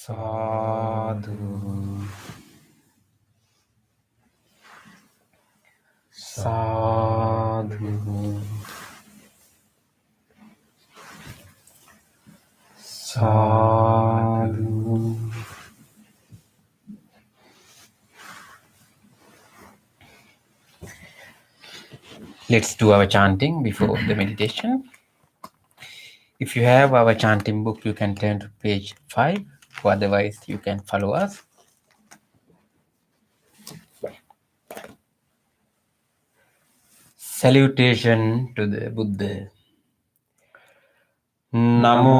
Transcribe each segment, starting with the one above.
Sadhu, sadhu, sadhu. Let's do our chanting before the meditation. If you have our chanting book, you can turn to page 5. Otherwise, you can follow us. Salutation to the Buddha. Namo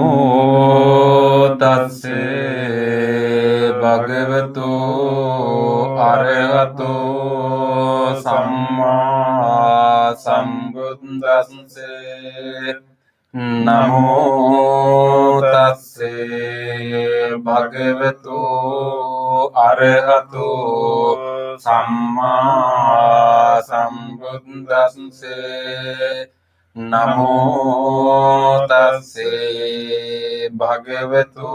tassa bhagavato arahato samma sambuddhassa. Namo tassa bhagavato arahato samma sambuddhassa. Namo tassa bhagavato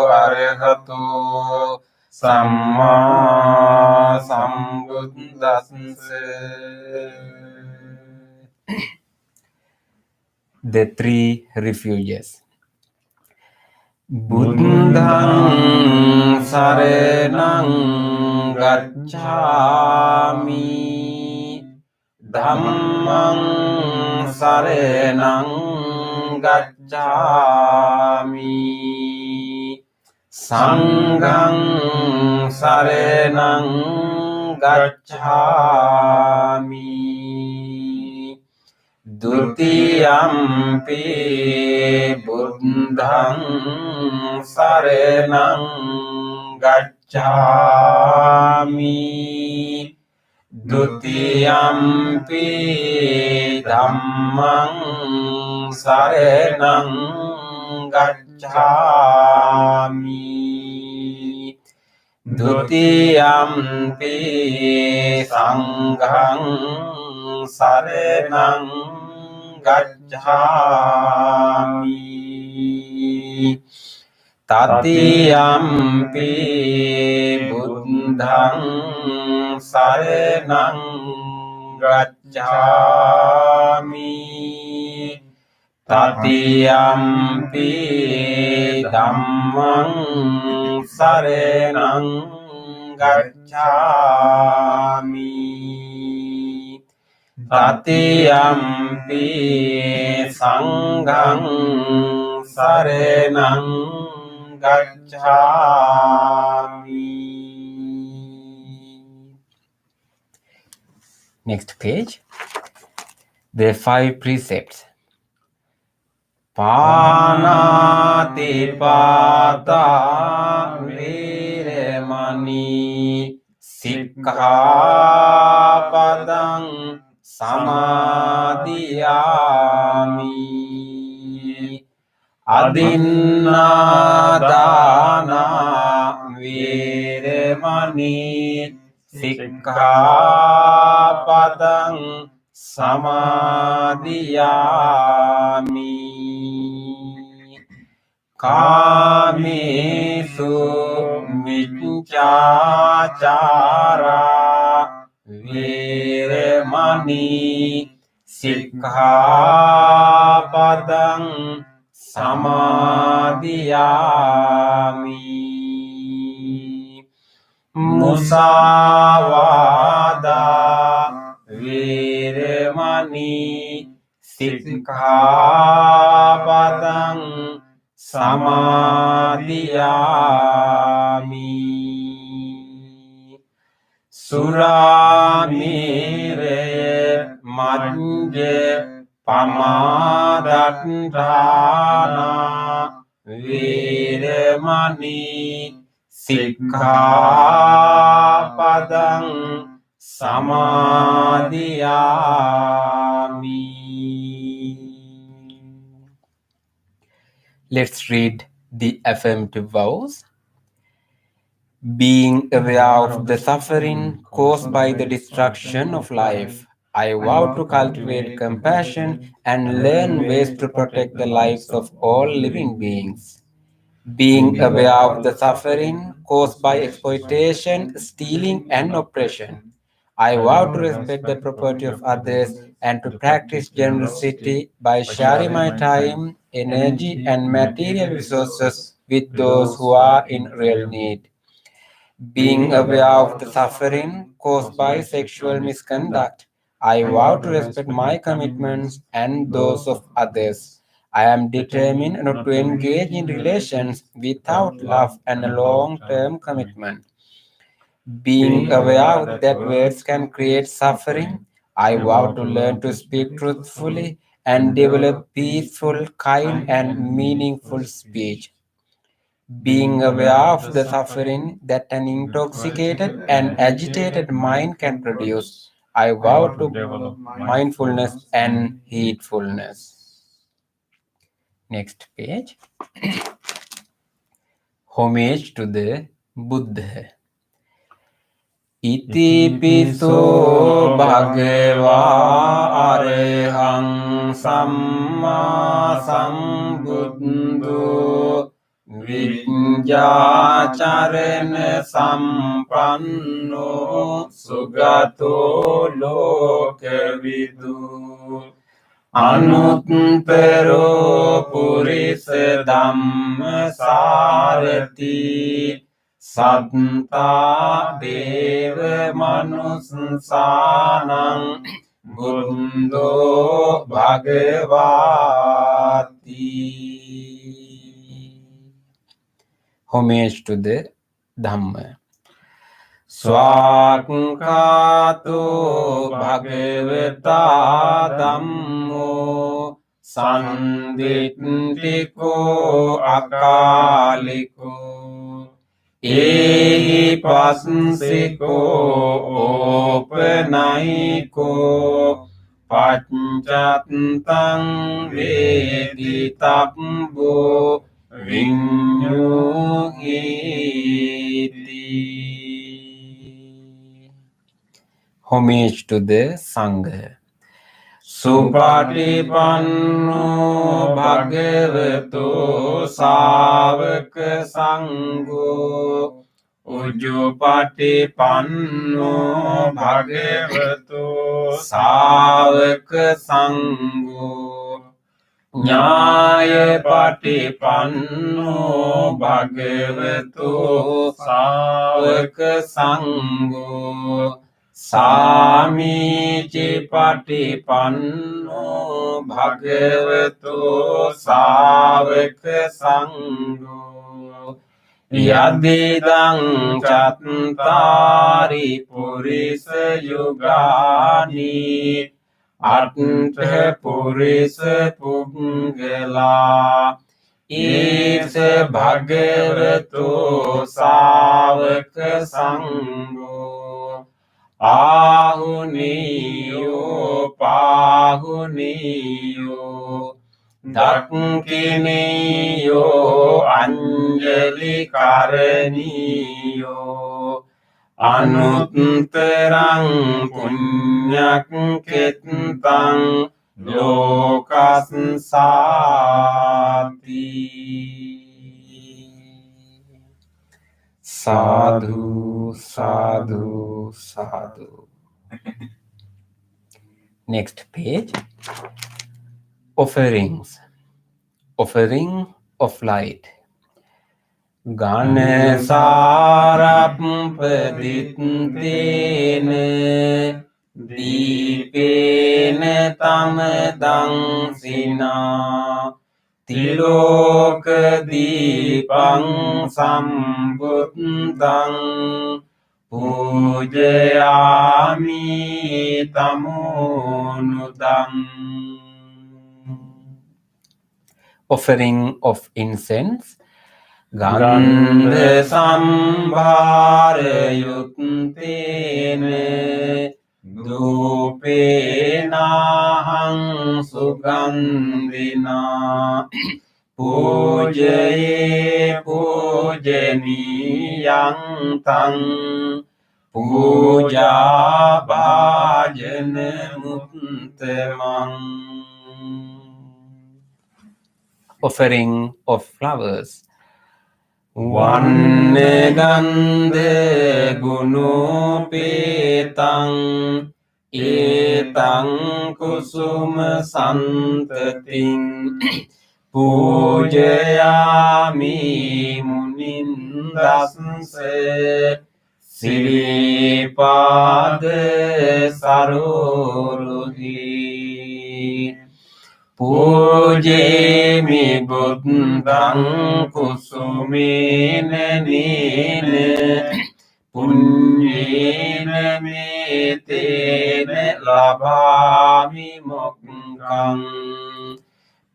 arahato samma sambuddhassa. The three refuges. Buddhaṃ saraṇaṃ gacchāmi, Dhammaṃ saraṇaṃ gacchāmi, Saṅghaṃ saraṇaṃ gacchāmi, Dutiyampi buddhaṃ saraṇaṃ gacchāmi, Dutiyampi dhammaṃ saraṇaṃ gacchāmi, Dutiyampi saṅghaṃ saraṇaṃ gacchāmi. Tatiyampi buddhang saranang gacchami. Tatiyampi dhammang saranang gacchami. Tatiyampi sanghang saranang gacchami. Next page. There are 5 precepts. Panati pata viremani sikkhapadang samadhiyami. Adinnādāna viremani sikkhapadang samadhiyami. Kāmesu micchācārā viremani sikkhapadang samadhiyami. Musāvādā viremani sikkhapadang samadhiyami. Suramire majje pamadatthāna viremani sikkhapadang samadhiyami. Let's read the affirmative vows. Being aware of the suffering caused by the destruction of life, I vow to cultivate compassion and learn ways to protect the lives of all living beings. Being aware of the suffering caused by exploitation, stealing, and oppression, I vow to respect the property of others and to practice generosity by sharing my time, energy, and material resources with those who are in real need. Being aware of the suffering caused by sexual misconduct, I vow to respect my commitments and those of others. I am determined not to engage in relations without love and a long-term commitment. Being aware that words can create suffering, I vow to learn to speak truthfully and develop peaceful, kind, and meaningful speech. Being aware of the suffering that an intoxicated and agitated mind can produce, I vow to develop mindfulness and heedfulness. Next page. Homage to the Buddha. Iti piso bhagavā arahang samma sambuddho Vijñācarana sampanno sugato lokavidu Anuttaro purisa dhamma sarati Satta deva manussanang buddho bhagavati. Homage to the Dhamma. Swakkhāto bhagavata dhammo sanditthiko akaliko ehi passiko opanayiko paccattam veditabbo Vinyuhiti. Homage to the Sangha. සුපටිපන්නෝ භගවතු සාවක සංඝෝ උජුපටිපන්නෝ භගවතු සාවක සංඝෝ ඥායපටිපන්නෝ භගවතු සාවක සංඝෝ සාමීචි පටිපන්නෝ භගවතු සාවක සංඝෝ යදිදං චත්තාරි පුරිස යුගානි අට්ඨ පුරිස පුංගලා ඊස භගවතු සාවක සංඝෝ ආහුනීයෝ පාහුනීයෝ දක්ඛිනීයෝ අංජලි කරණීයෝ අනුත්තරං පුඤ්ඤක්ඛෙත්තං ලෝකස්සාති sadhu sadhu sadhu. Next page. Offerings. Offering of light. Ganesarappaditene dīpene tamedang sina තිලෝක දීපං සම්බුද්ධං පූජයාමි තමෝනුදං. Offering of incense. ගන්ධ සම්භාරයුත්තේන දූපේනාහං සුගන්ධිනා පූජයේ පූජනීයං තං පූජා භාජන මුත්තමං. Offering of flowers. වන්නේ ගන්ධ ගුණෝපේතං ඒතං කුසුම සන්තතින් පූජයාමි මුනින්දස්ස සිරිපාද සරෝරුහි පූජේමි බුද්ධං කුසුමේන නීන පුඤ්ඤේන මේතේන ලබාමි මොක්ඛං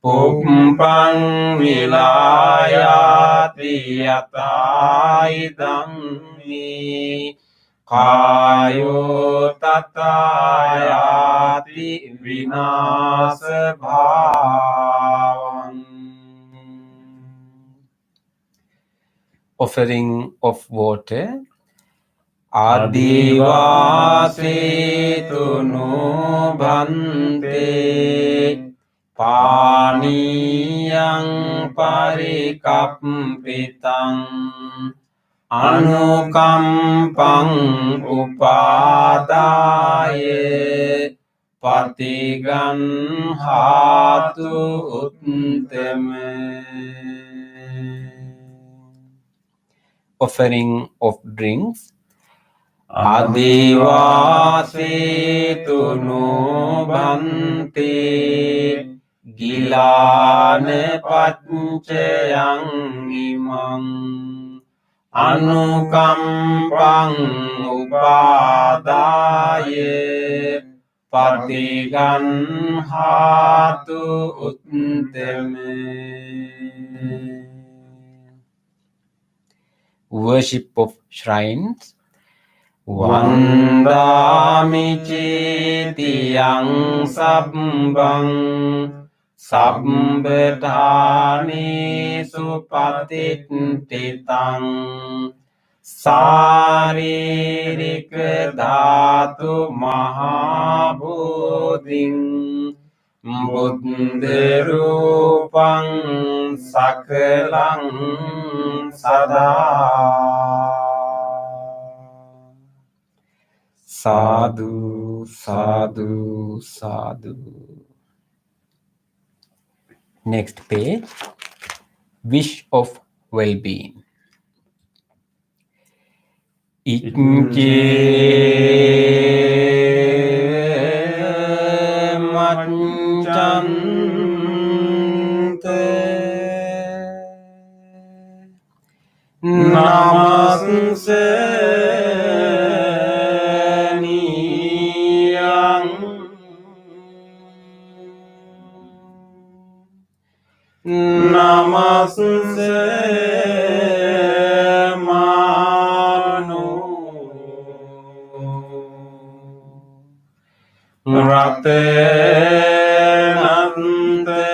පුප්පං විලායාති යතයිදං මේ කායෝ තථායාති විනාශ භාවං. Offering of water. ආදිවාසේතු නොභන්තේ පානීයං පරිකප්පිතං අනුකම්පං උපාදාය පතිගන්හාතු උත්තම. Offering of drinks. ආදිවාසේතු නොභන්තේ ගිලාන පච්චයං ඉමං අනුකම්පං උපාදාය පතිගන්හාතු උත්තම. Worship of shrines. වන්දාමි චේතියං සබ්බං සම්බධානේසු පතිට්ඨිතං සාරීරික ධාතු මහා බෝධිං බුද්ධරූපං සකලං සදා. Sadhu, sadhu, sadhu. Next page, wish of well-being. Ikke manchante namaste niyang namaste Rate nante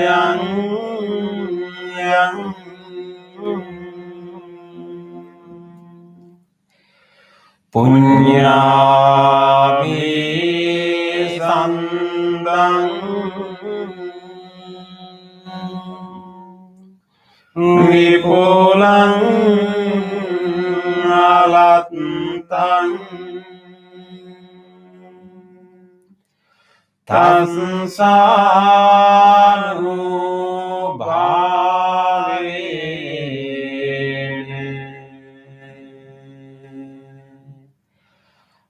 yang punya bisandang vipulang alatang Tansanu bhavene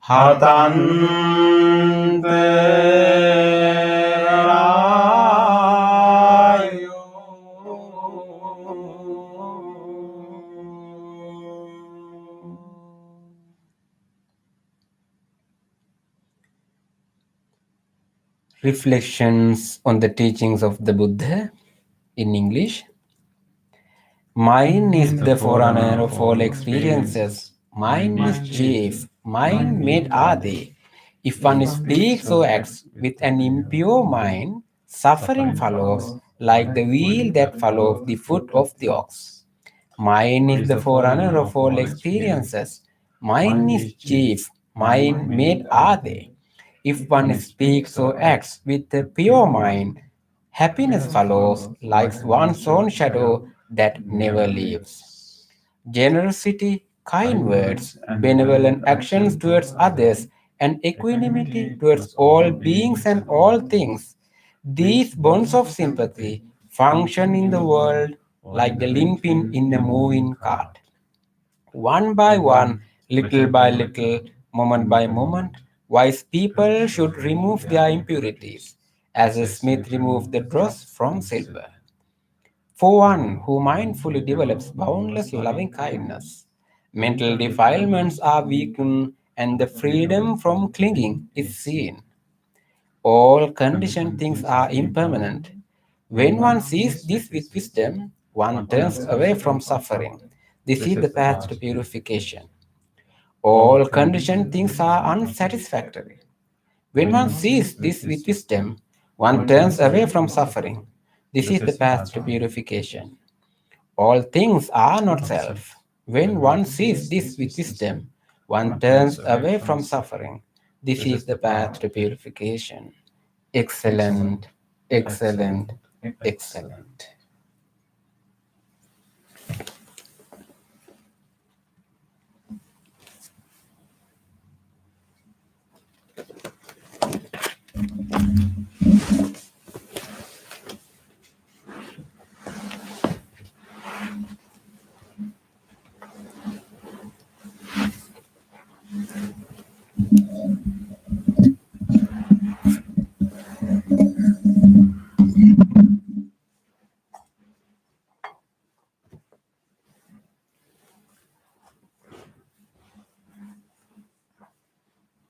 hatante rayo. Reflections on the teachings of the Buddha in English. Mind is the forerunner of all experiences. Mind is chief. Mind made are they. If one speaks or acts with an impure mind, suffering follows like the wheel that follows the foot of the ox. Mind is the forerunner of all experiences. Mind is chief. Mind made are they. If one speaks or acts with a pure mind, happiness follows like one's own shadow that never leaves. Generosity, kind words, benevolent actions towards others, and equanimity towards all beings and all things. These bonds of sympathy function in the world like the linchpin in a moving cart. One by one, little by little, moment by moment, wise people should remove their impurities, as a smith removes the dross from silver. For one who mindfully develops boundless loving kindness, mental defilements are weakened and the freedom from clinging is seen. All conditioned things are impermanent. When one sees this with wisdom, one turns away from suffering. This is the path to purification. All conditioned things are unsatisfactory. When one sees this with wisdom, one turns away from suffering. This is the path to purification. All things are not self. When one sees this with wisdom, one turns away from suffering. This is the path to purification. Excellent, excellent, excellent.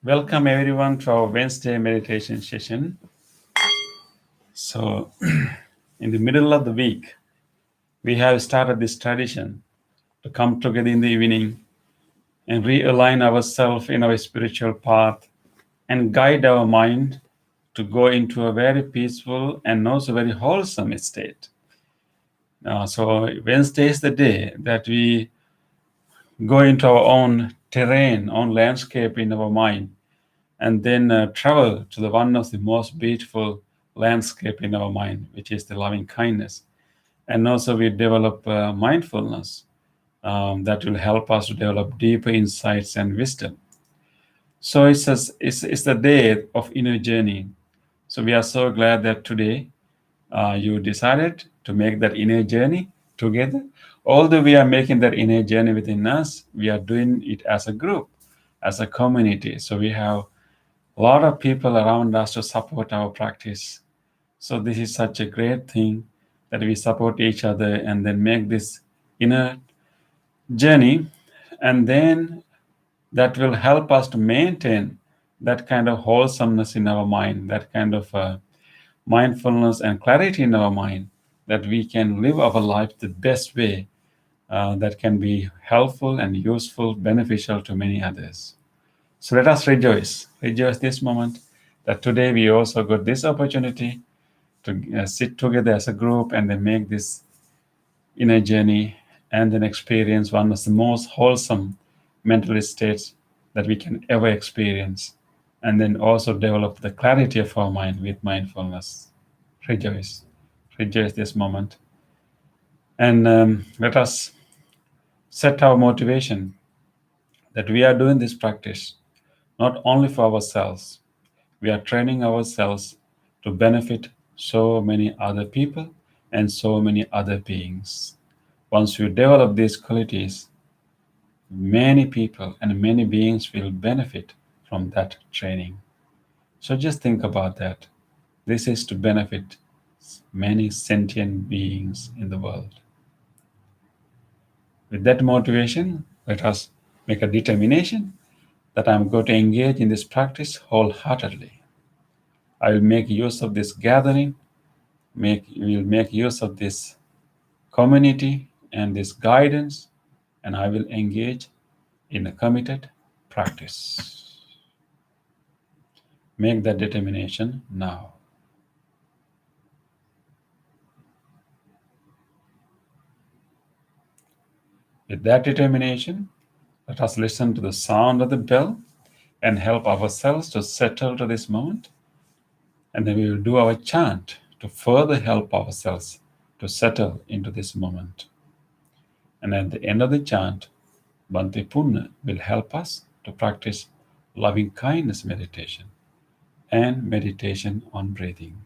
Welcome everyone to our Wednesday meditation session. So, in the middle of the week, we have started this tradition to come together in the evening and realign ourselves in our spiritual path and guide our mind to go into a very peaceful and also very wholesome state. So, Wednesday is the day that we go into our own terrain, own landscape in our mind, and then travel to the one of the most beautiful landscape in our mind, which is the loving kindness. And also we develop mindfulness that will help us to develop deeper insights and wisdom. So it's the day of inner journey. So we are so glad that today you decided to make that inner journey together. Although we are making that inner journey within us, we are doing it as a group, as a community. So we have a lot of people around us to support our practice. So this is such a great thing that we support each other and then make this inner journey, and then that will help us to maintain that kind of wholesomeness in our mind, that kind of mindfulness and clarity in our mind, that we can live our life the best way that can be helpful and useful, beneficial to many others. So let us rejoice this moment that today we also got this opportunity to sit together as a group and then make this inner journey and then experience one of the most wholesome mental states that we can ever experience, and then also develop the clarity of our mind with mindfulness. Rejoice, rejoice this moment, and let us set our motivation that we are doing this practice not only for ourselves, we are training ourselves to benefit so many other people and so many other beings. Once you develop these qualities, many people and many beings will benefit from that training. So just think about that. This is to benefit many sentient beings in the world. With that motivation, let us make a determination that I'm going to engage in this practice wholeheartedly. I will make use of this gathering, will make use of this community and this guidance, and I will engage in a committed practice. Make that determination now. With that determination, let us listen to the sound of the bell and help ourselves to settle to this moment. And then we will do our chant to further help ourselves to settle into this moment. And at the end of the chant, Bhante Punna will help us to practice loving kindness meditation and meditation on breathing.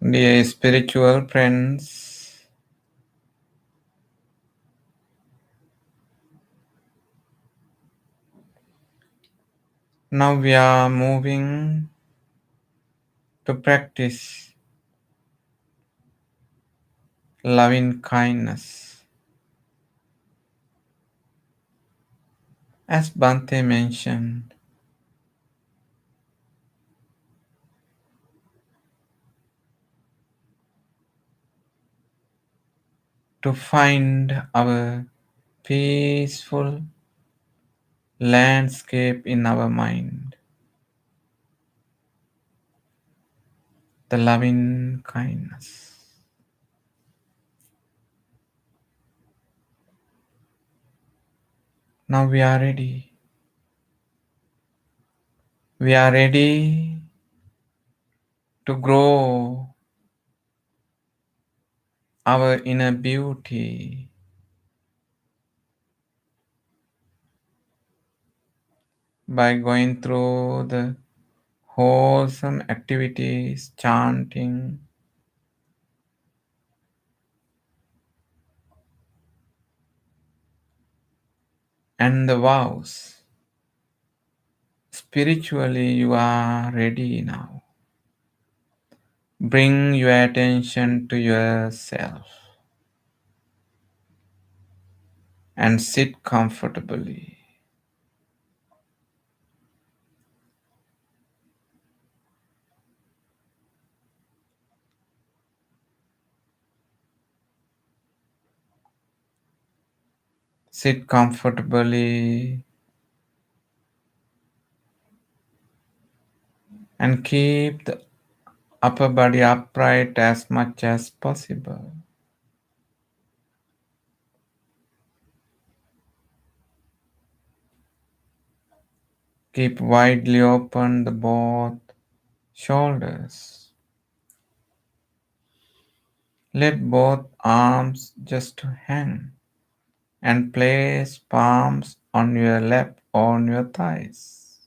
Dear spiritual friends, now we are moving to practice loving kindness. As Bhante mentioned, to find our peaceful landscape in our mind, the loving kindness. Now we are ready. We are ready to grow our inner beauty by going through the wholesome activities, chanting, and the vows. Spiritually, you are ready now. Bring your attention to yourself and sit comfortably. Sit comfortably and keep the upper body upright as much as possible. Keep widely open the both shoulders. Let both arms just hang and place palms on your lap or on your thighs.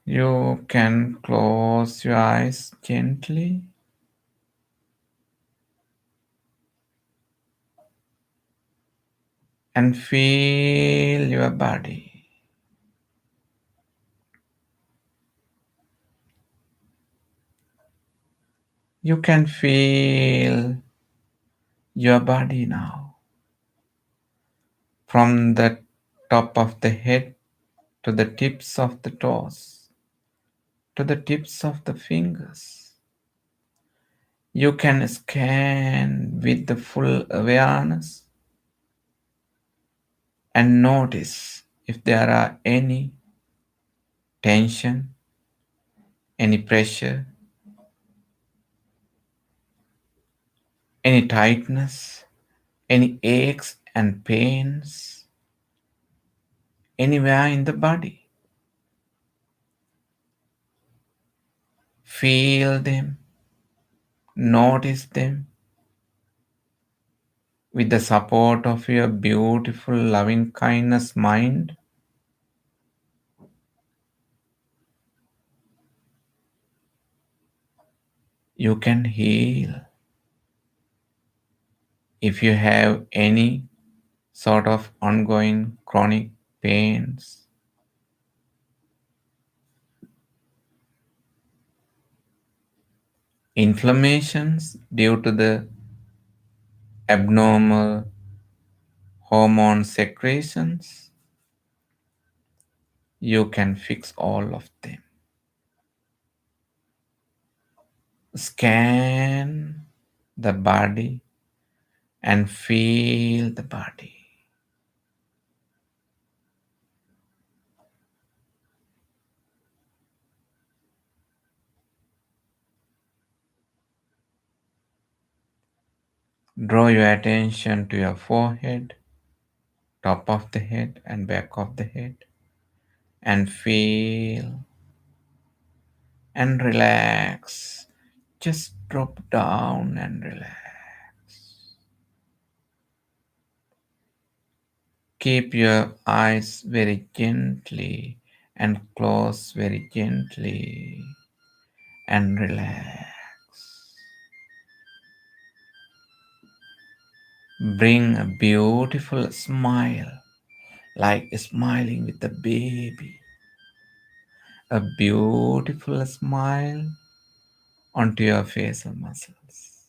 You can close your eyes gently and feel your body. You can feel your body now from the top of the head to the tips of the toes, to the tips of the fingers. You can scan with the full awareness and notice if there are any tension, any pressure, any tightness, any aches and pains anywhere in the body. Feel them, notice them with the support of your beautiful loving kindness mind. You can heal if you have any sort of ongoing chronic pains, inflammations due to the abnormal hormone secretions. You can fix all of them. Scan the body and feel the body. Draw your attention to your forehead, top of the head, and back of the head, and feel and relax. Just drop down and relax. Keep your eyes very gently and close very gently and relax. Bring a beautiful smile, like smiling with a baby. A beautiful smile onto your facial muscles.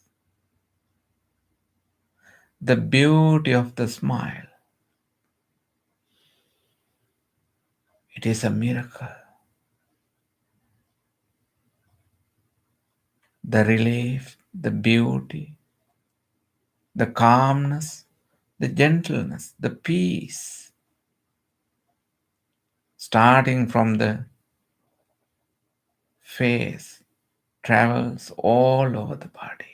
The beauty of the smile, it is a miracle. The relief, the beauty, the calmness, the gentleness, the peace, starting from the face, travels all over the body.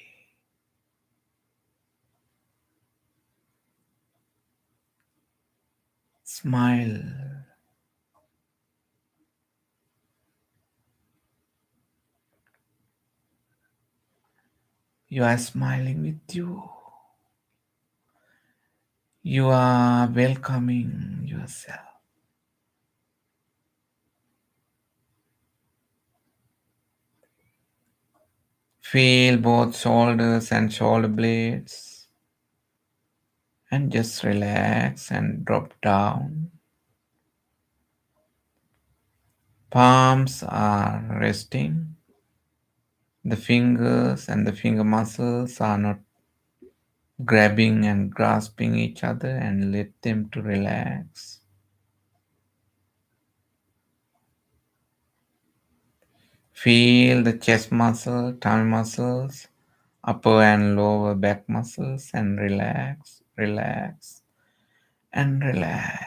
Smile. You are smiling with you. You are welcoming yourself. Feel both shoulders and shoulder blades and just relax and drop down. Palms are resting. The fingers and the finger muscles are not grabbing and grasping each other, and let them to relax. Feel the chest muscle, tummy muscles upper and lower back muscles, and relax, relax, and relax.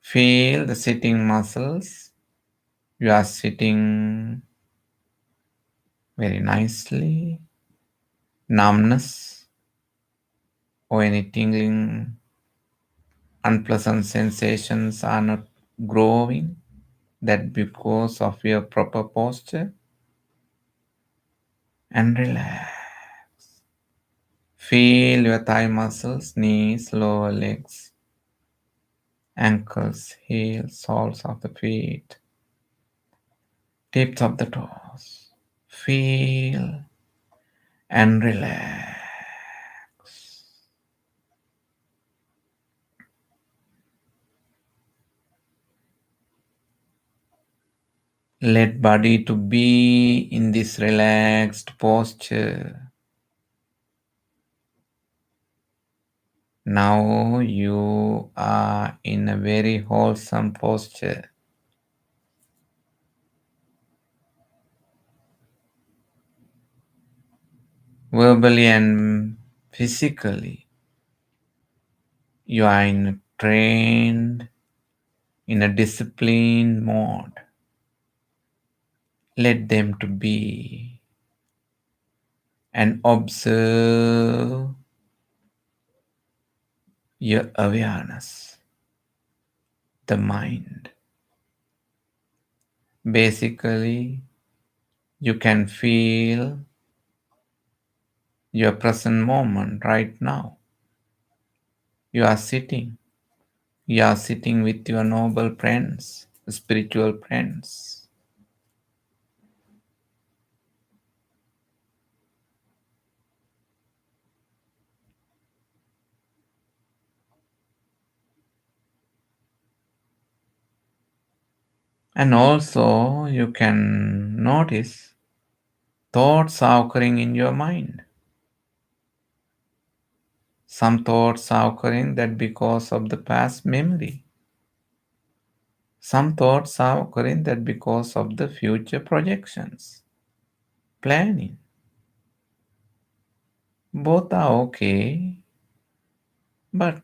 Feel the sitting muscles. You are sitting very nicely. Numbness or any tingling, unpleasant sensations are not growing. That because of your proper posture, and relax. Feel your thigh muscles, knees, lower legs, ankles, heels, soles of the feet, tips of the toes. Feel and relax. Let body to be in this relaxed posture. Now you are in a very wholesome posture. Verbally and physically, you are in a trained, in a disciplined mode. Let them to be and observe your awareness, the mind. Basically, you can feel your present moment right now. You are sitting. You are sitting with your noble friends, spiritual friends. And also, you can notice thoughts are occurring in your mind. Some thoughts are occurring that because of the past memory. Some thoughts are occurring that because of the future projections, planning. Both are okay, but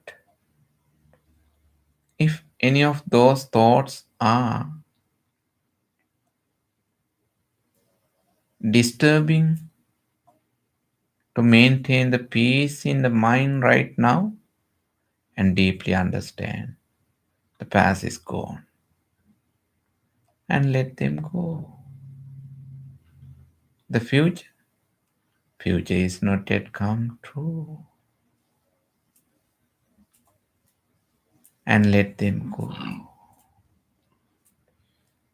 if any of those thoughts are disturbing to maintain the peace in the mind right now and deeply understand the past is gone and let them go. The future is not yet come true and let them go.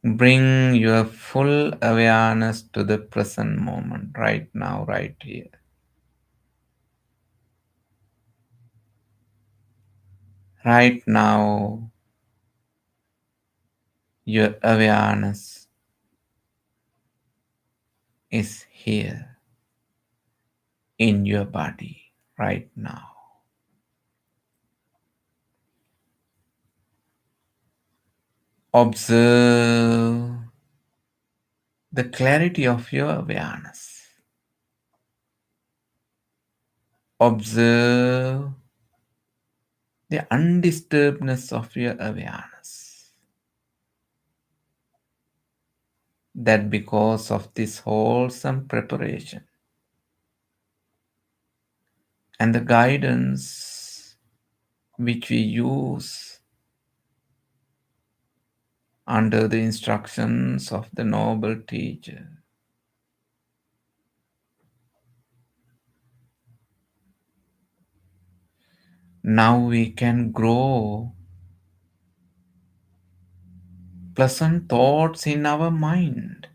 Bring your full awareness to the present moment, right now, right here. Right now, your awareness is here in your body right now. Observe the clarity of your awareness. Observe the undisturbedness of your awareness. That because of this wholesome preparation and the guidance which we use under the instructions of the noble teacher, now we can grow pleasant thoughts in our mind.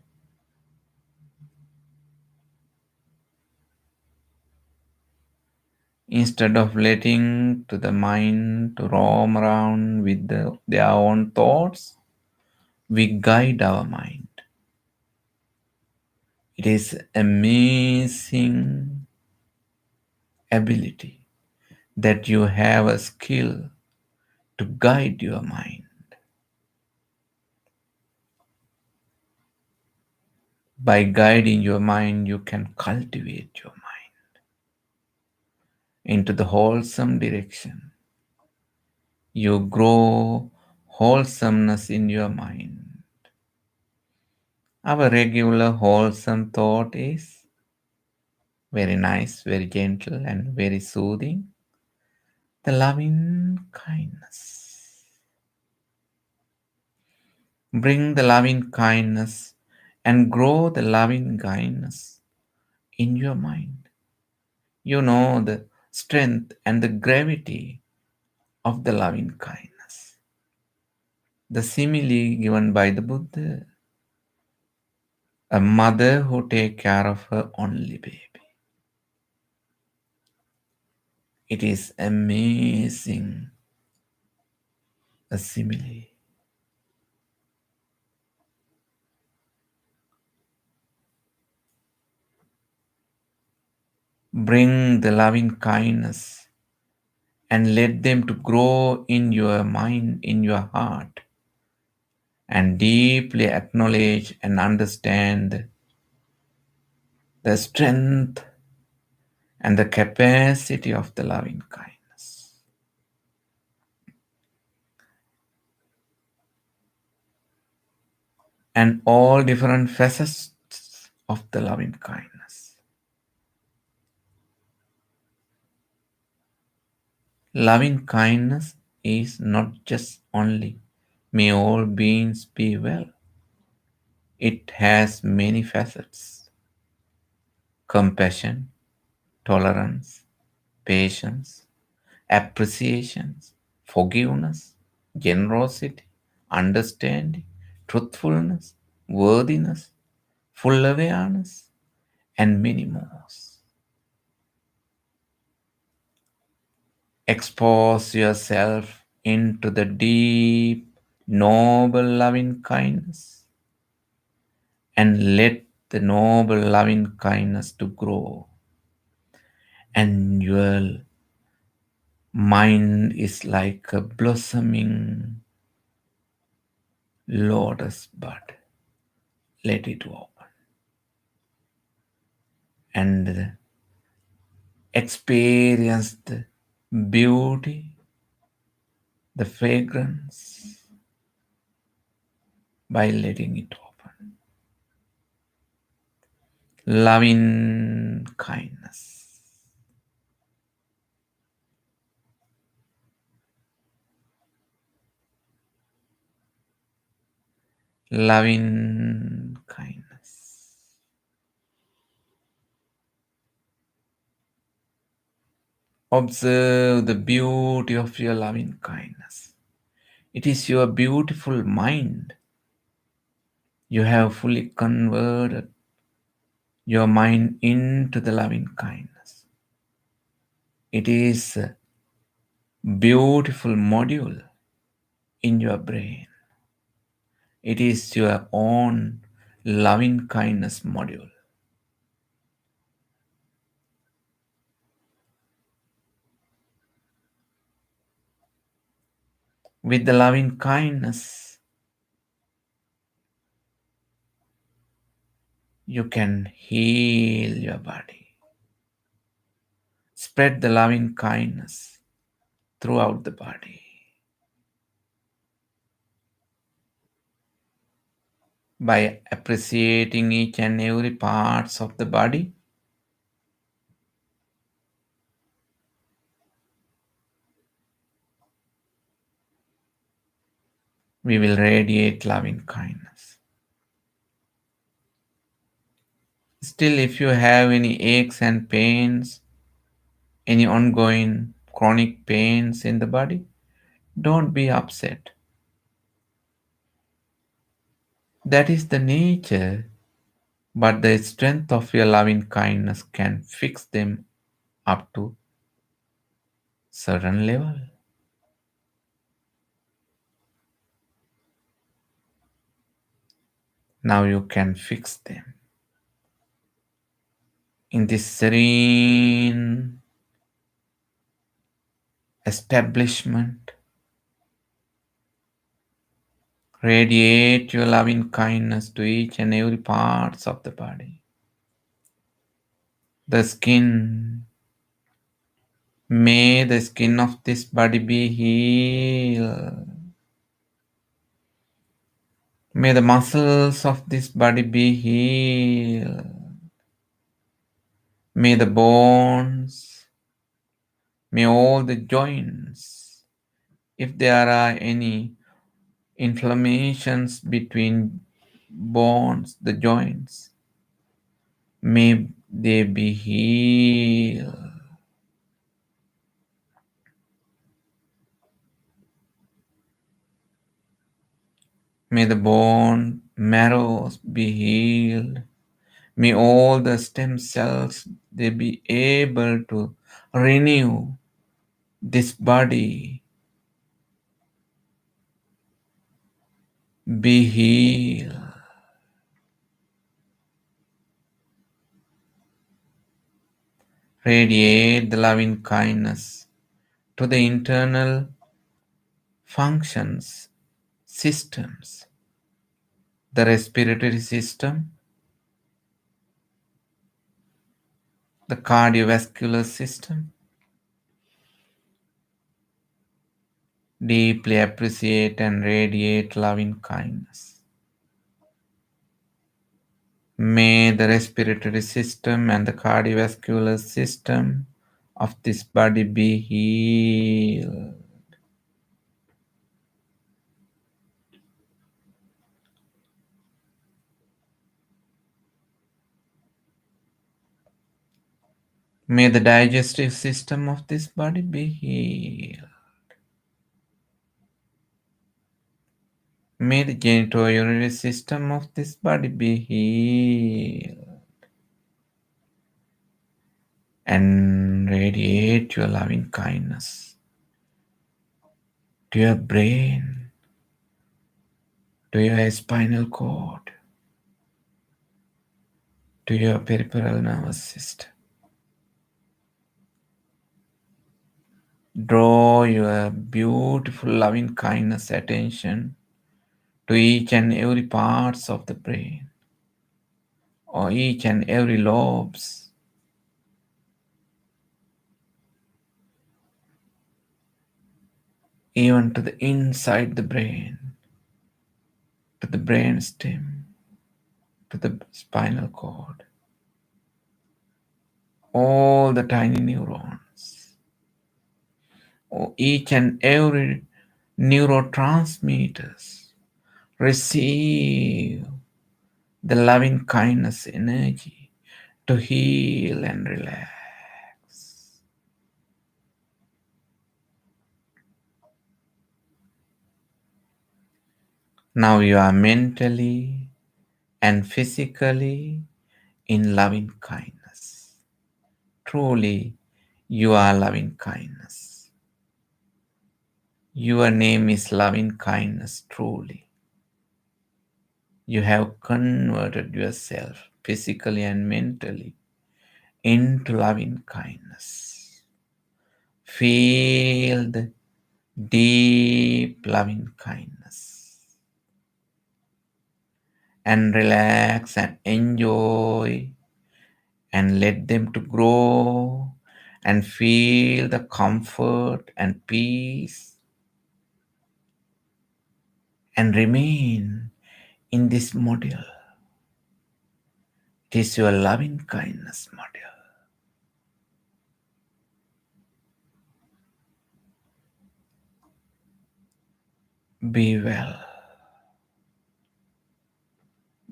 Instead of letting to the mind to roam around with their own thoughts, we guide our mind. It is amazing ability that you have a skill to guide your mind. By guiding your mind, you can cultivate your mind into the wholesome direction. You grow wholesomeness in your mind. Our regular wholesome thought is very nice, very gentle, and very soothing. The loving kindness. Bring the loving kindness and grow the loving kindness in your mind. You know the strength and the gravity of the loving kindness. The simile given by the Buddha, a mother who takes care of her only baby. It is amazing, a simile. Bring the loving kindness and let them to grow in your mind, in your heart, and deeply acknowledge and understand the strength and the capacity of the loving kindness. And all different facets of the loving kindness. Loving kindness is not just only may all beings be well. It has many facets: compassion, tolerance, patience, appreciation, forgiveness, generosity, understanding, truthfulness, worthiness, full awareness, and many more. Expose yourself into the deep, noble loving kindness and let the noble loving kindness to grow. And your mind is like a blossoming lotus bud. Let it open and experience the beauty, the fragrance by letting it open. Loving kindness. Loving kindness. Observe the beauty of your loving kindness. It is your beautiful mind. You have fully converted your mind into the loving kindness. It is a beautiful module in your brain. It is your own loving kindness module. With the loving kindness, you can heal your body. Spread the loving kindness throughout the body. By appreciating each and every parts of the body, we will radiate loving kindness. Still, if you have any aches and pains, any ongoing chronic pains in the body, don't be upset. That is the nature, but the strength of your loving kindness can fix them up to certain level. Now you can fix them in this serene establishment, Radiate your loving kindness to each and every parts of the body. The skin, may the skin of this body be healed. May the muscles of this body be healed. May the bones, may all the joints, if there are any inflammations between bones, the joints, may they be healed. May the bone marrows be healed. May all the stem cells they be able to renew this body, be healed. Radiate the loving kindness to the internal functions, systems, the respiratory system, the cardiovascular system. Deeply appreciate and radiate loving kindness. May the respiratory system and the cardiovascular system of this body be healed. May the digestive system of this body be healed. May the genitourinary system of this body be healed. And radiate your loving kindness to your brain, to your spinal cord, to your peripheral nervous system. Draw your beautiful loving kindness attention to each and every parts of the brain or each and every lobes, even to the inside the brain, to the brain stem, to the spinal cord, all the tiny neurons, or each and every neurotransmitters receive the loving kindness energy to heal and relax. Now you are mentally and physically in loving kindness. Truly, you are loving kindness. Your name is loving kindness, truly. You have converted yourself physically and mentally into loving kindness. Feel the deep loving kindness and relax and enjoy and let them to grow and feel the comfort and peace and remain in this model. It is your loving kindness model. Be well.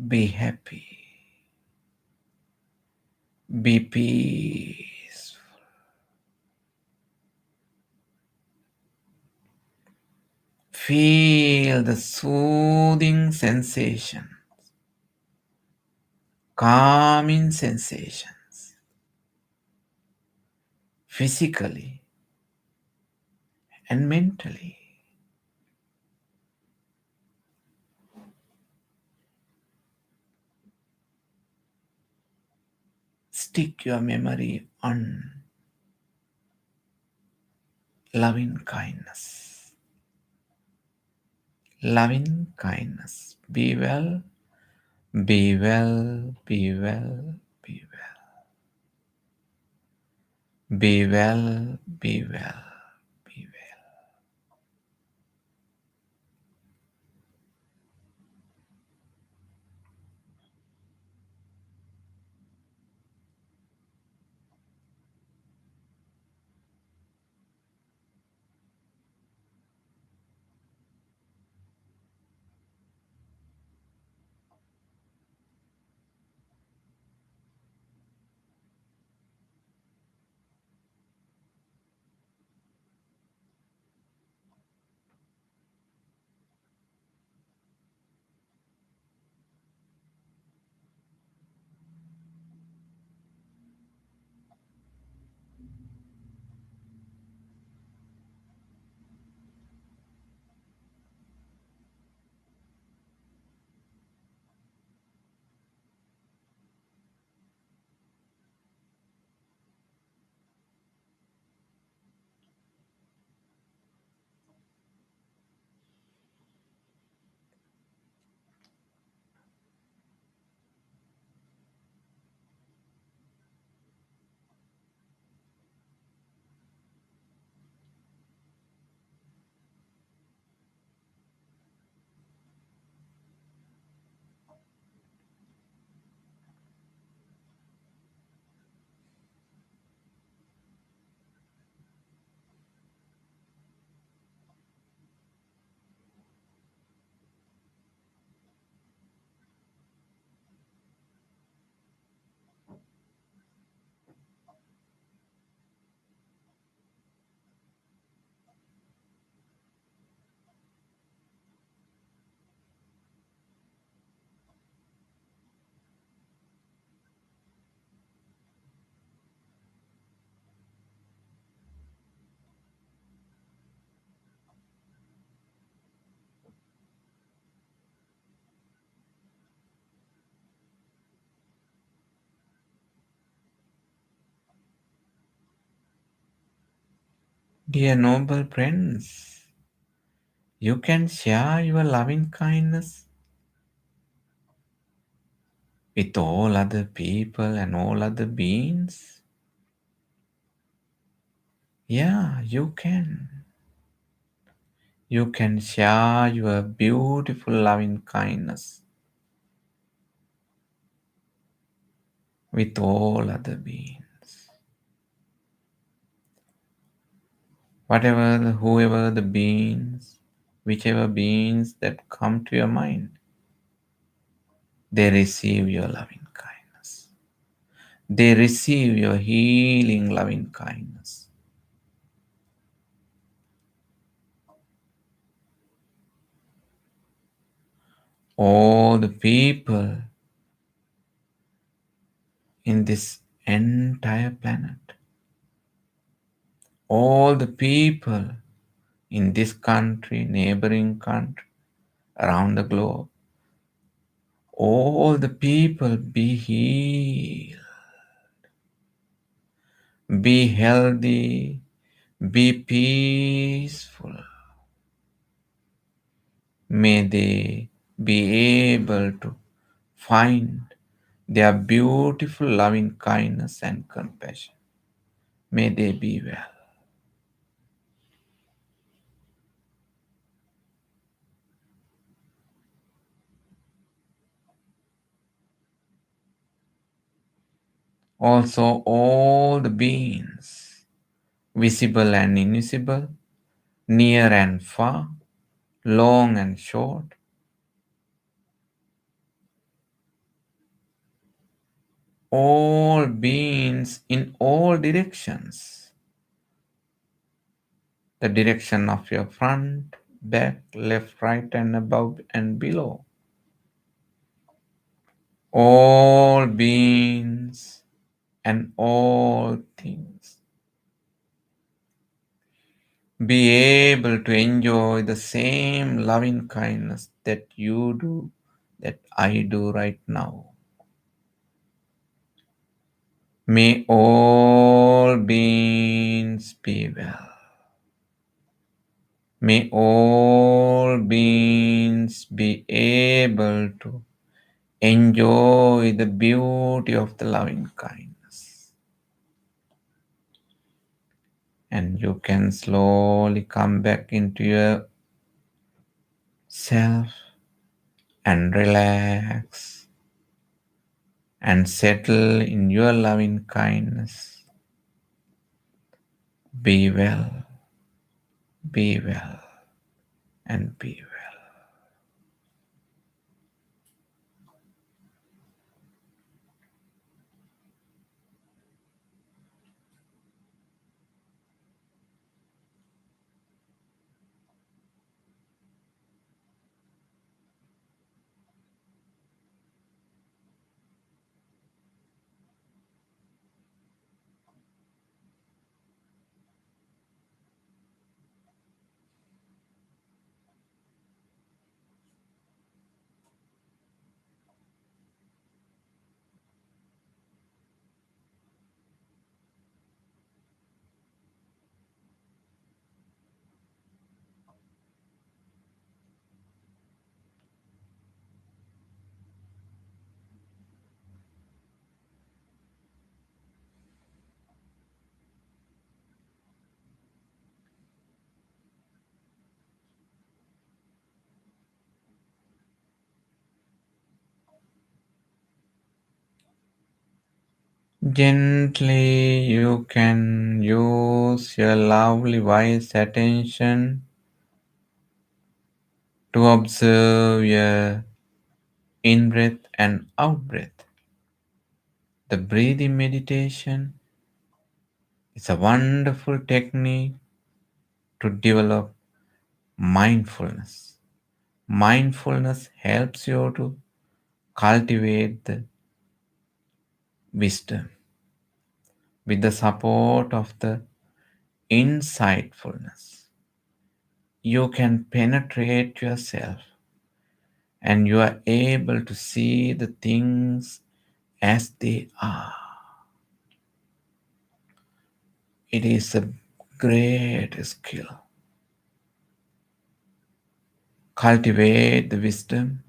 Be happy. Be peaceful. Feel the soothing sensation, calming sensations, physically and mentally. Stick your memory on loving kindness. loving kindness. Be well, be well, be well, be well. Be well, be well, be well. Dear noble friends, you can share your loving kindness with all other people and all other beings. Yeah, you can. You can share your beautiful loving kindness with all other beings. Whoever the beings, whichever beings that come to your mind, they receive your loving kindness. They receive your healing loving kindness. All the people in this entire planet, all the people in this country, neighboring country, around the globe, all the people be healed, be healthy, be peaceful. May they be able to find their beautiful loving kindness and compassion. May they be well. Also, all the beings, visible and invisible, near and far, long and short, all beings in all directions, the direction of your front, back, left, right, and above and below. All beings and all things be able to enjoy the same loving kindness that you do, that I do right now. May all beings be well. May all beings be able to enjoy the beauty of the loving kindness. And you can slowly come back into your self and relax and settle in your loving kindness. Be well, be well, and be well. Gently, you can use your lovely wise attention to observe your in breath and out breath. The breathing meditation is a wonderful technique to develop mindfulness. Mindfulness helps you to cultivate the wisdom with the support of the insightfulness. You can penetrate yourself and you are able to see the things as they are. It is a great skill. Cultivate the wisdom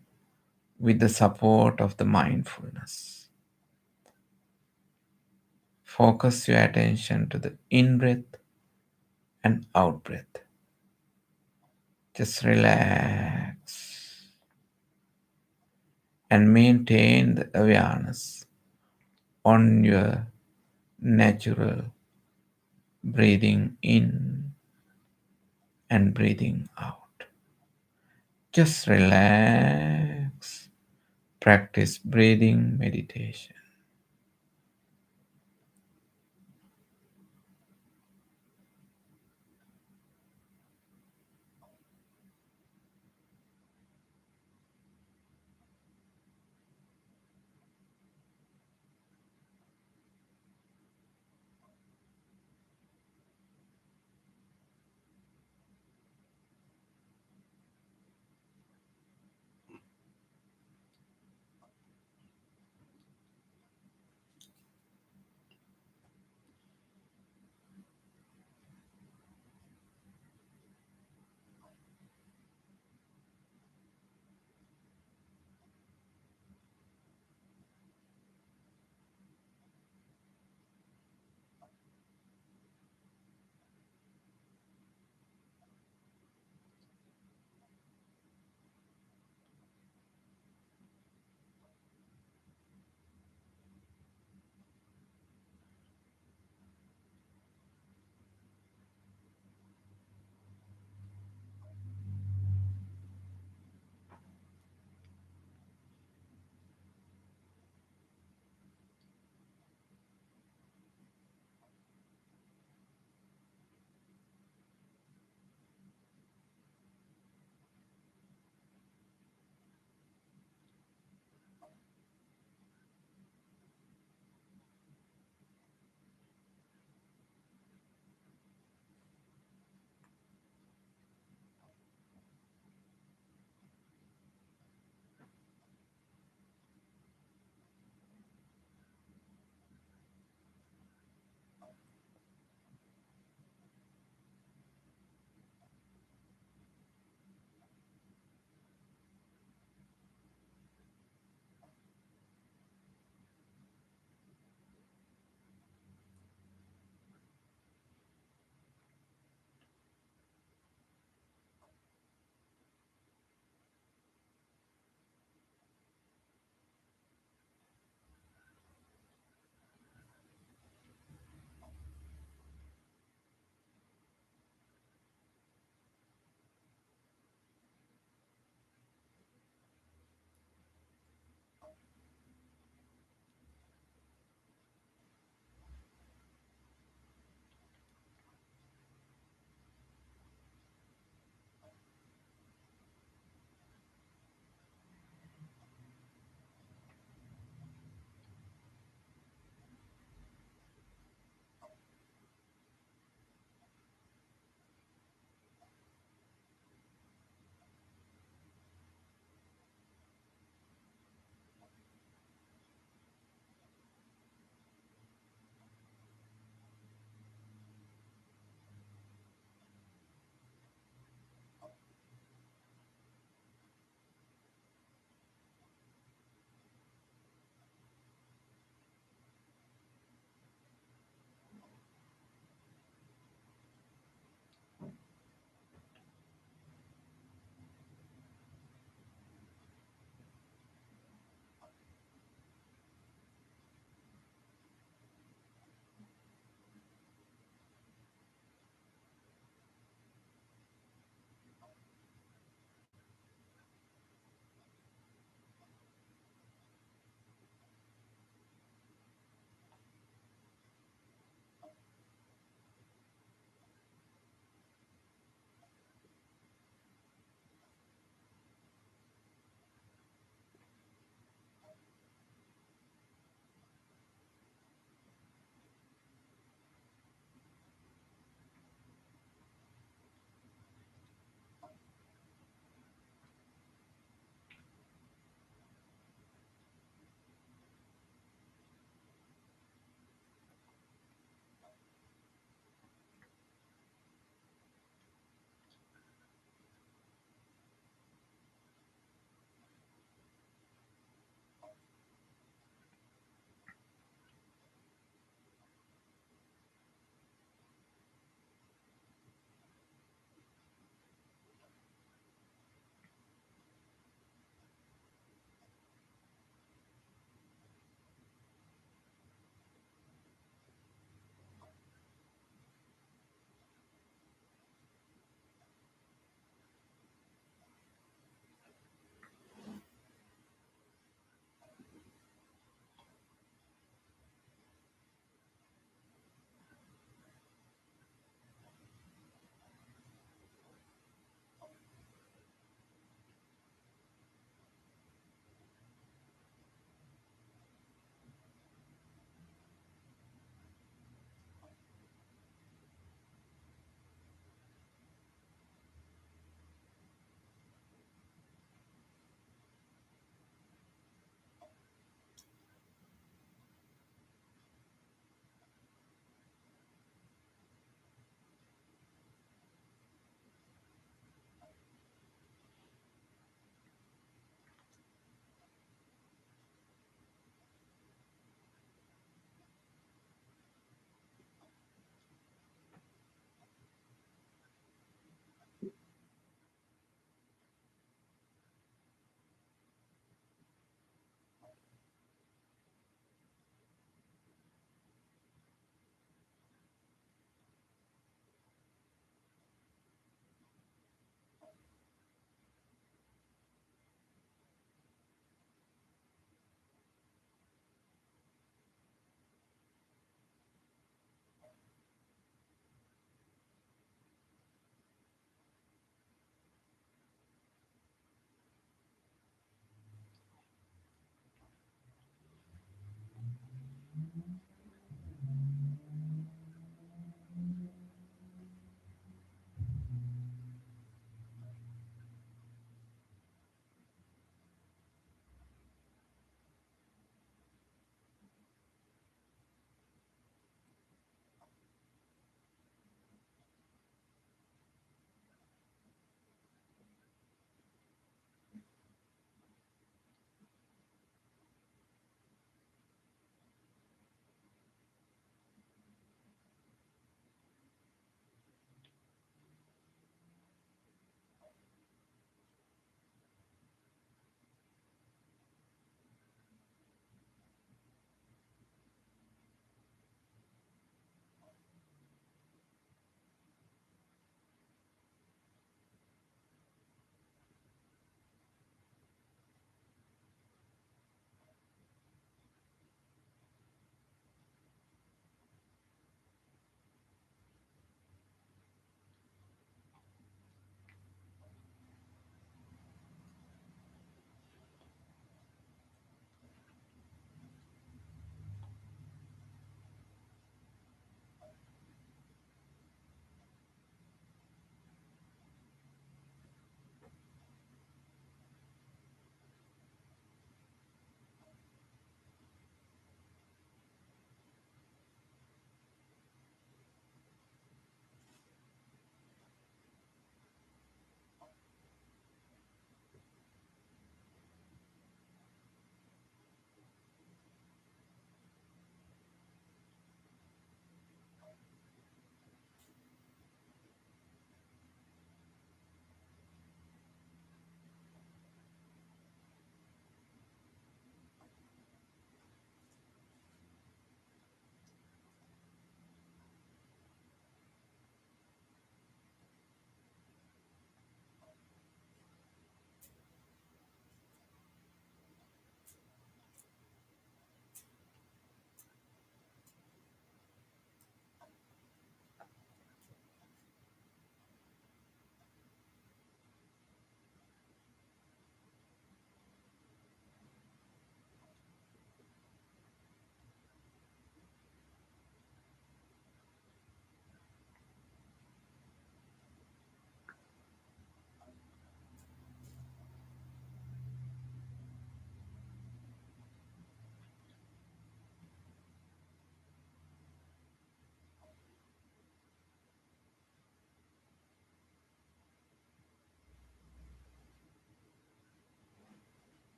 with the support of the mindfulness. Focus your attention to the in breath and out breath. Just relax and maintain the awareness on your natural breathing in and breathing out. Just relax. Practice breathing meditation.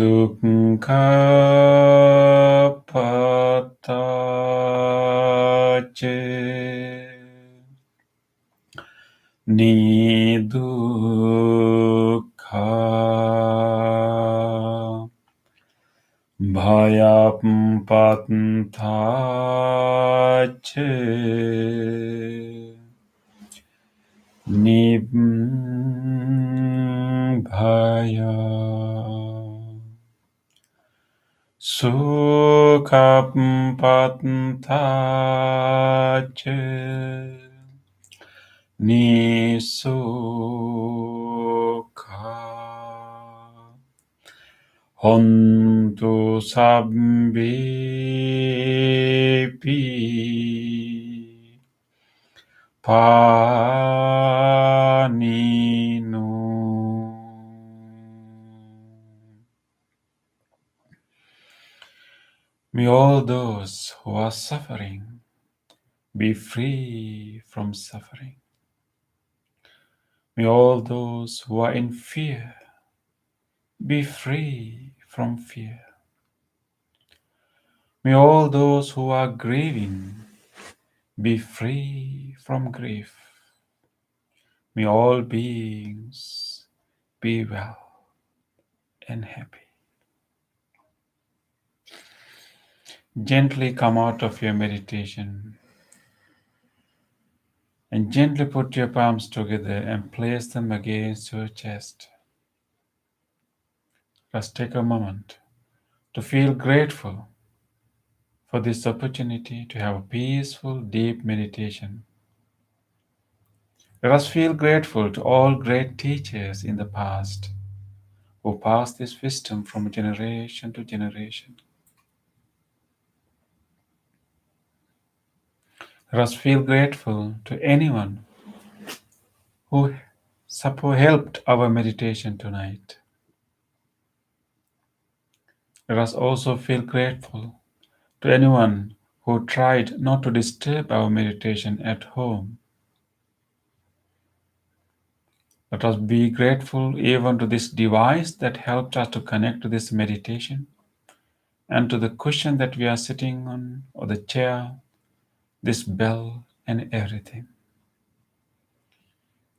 Dukkha patace Nidukkha Bhayapattace Nibbhaya Sukhapattace Nisukha Hontu Sabbepi Paninu. May all those who are suffering be free from suffering. May all those who are in fear be free from fear. May all those who are grieving be free from grief. May all beings be well and happy. Gently come out of your meditation and gently put your palms together and place them against your chest. Let's take a moment to feel grateful for this opportunity to have a peaceful, deep meditation. Let us feel grateful to all great teachers in the past who passed this wisdom from generation to generation. Let us feel grateful to anyone who helped our meditation tonight. Let us also feel grateful to anyone who tried not to disturb our meditation at home. Let us be grateful even to this device that helped us to connect to this meditation, and to the cushion that we are sitting on, or the chair, this bell, and everything.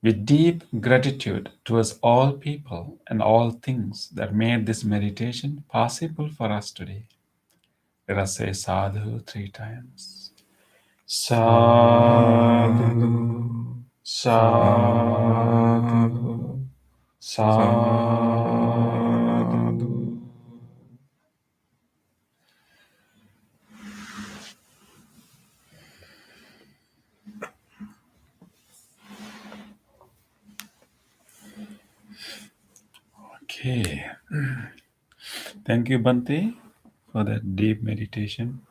With deep gratitude towards all people and all things that made this meditation possible for us today, let us say sadhu 3 times. Sadhu, sadhu, sadhu. Okay. Thank you, Bhante, for that deep meditation.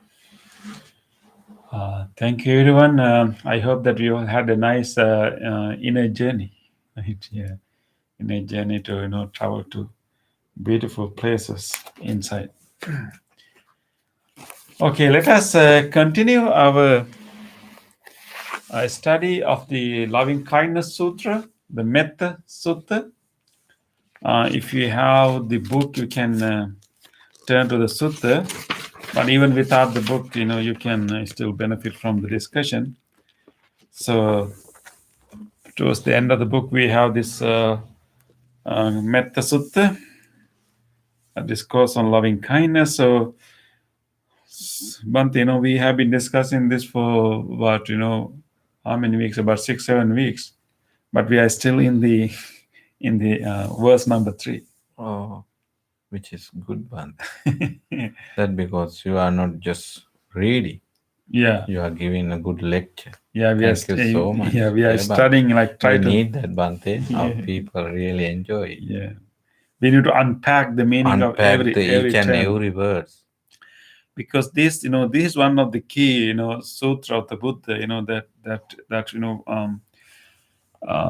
Thank you, everyone. I hope that you all had a nice inner journey, right? Yeah, inner journey to travel to beautiful places inside. Okay, let us continue our study of the Loving Kindness Sutra, the Metta Sutta. If you have the book, you can turn to the sutta. But even without the book, you can still benefit from the discussion. So towards the end of the book, we have this Metta Sutta, a discourse on loving kindness. So, Bhante, we have been discussing this for about, how many weeks? About 6-7 weeks. But we are still in the verse number 3. Oh, which is good one. That because you are not just reading, Yeah. you are giving a good lecture. Yeah, Thank you so much. Yeah, we are Yeah, but studying try we to. need that, Bhante. Our Yeah. people really enjoy it. Yeah, we need to unpack the meaning of Unpack every each and term. every word. Because this is one of the key sutra of the Buddha, that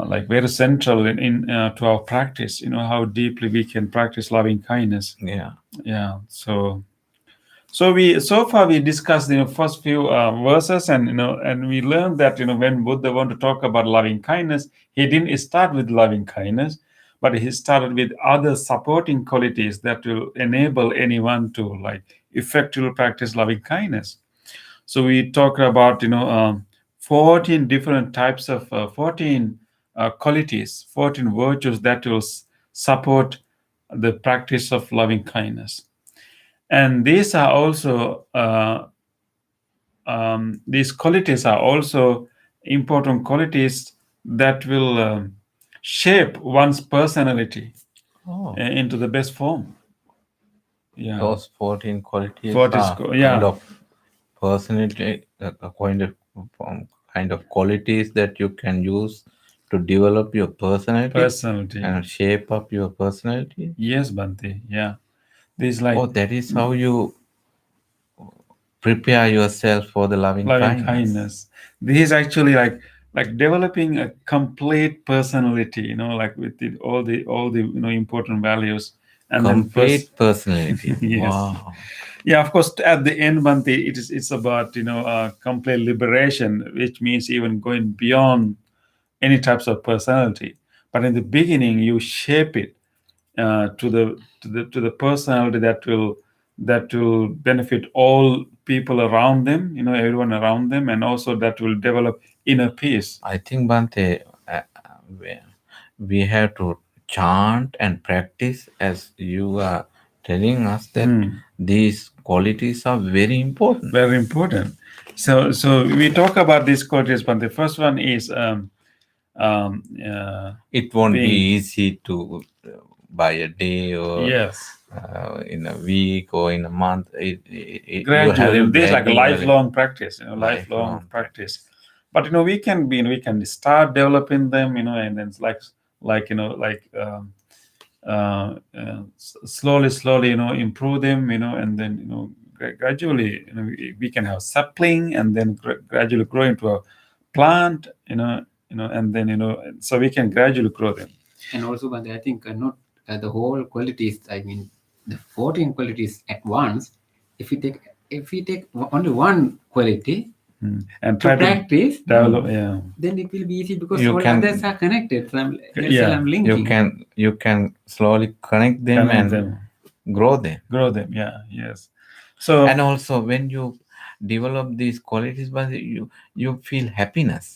like very central in to our practice, how deeply we can practice loving kindness. Yeah. So far we discussed the first few verses, and we learned that when Buddha wanted to talk about loving kindness, he didn't start with loving kindness, but he started with other supporting qualities that will enable anyone to like effectively practice loving kindness. So we talked about 14 different types of 14 qualities, 14 virtues that will support the practice of loving kindness. And these are also these qualities are also important qualities that will shape one's personality Oh, into the best form. Yeah, those 14 qualities 14 are kind yeah, of personality, kind of qualities that you can use to develop your personality personality. and shape up your personality. Yes, Bante. Yeah, these like Oh, that is how you prepare yourself for the loving loving kindness. kindness. This is actually like developing a complete personality. Like with all the important values, and then first. Complete personality. Yes. Wow. Yeah, of course. At the end, Bante, it's about complete liberation, which means even going beyond any types of personality. But in the beginning, you shape it to the personality that will benefit all people around them, everyone around them, and also that will develop inner peace. I think, Bante, we we have to chant and practice as you are telling us that these qualities are very important. Very important. So we talk about these qualities, but the first one is um, uh, It won't be being easy to by a day or yes, in a week or in a month. You have gradually. to This is like a gradually, lifelong practice, lifelong lifelong practice. But we can start developing them, and then it's like slowly improve them, and then gradually we can have sapling, and then gradually grow into a plant, and then so we can gradually grow them. And also, but I think not the whole qualities. I mean, the 14 qualities at once. If we take only one quality And to try to practice, develop. Yeah, then it will be easy because You all can- others are connected. So that's Yeah. why I'm you linking. can slowly connect them Connect and them. grow them. Grow them. Yeah, yes. So And also when you develop these qualities, but you feel happiness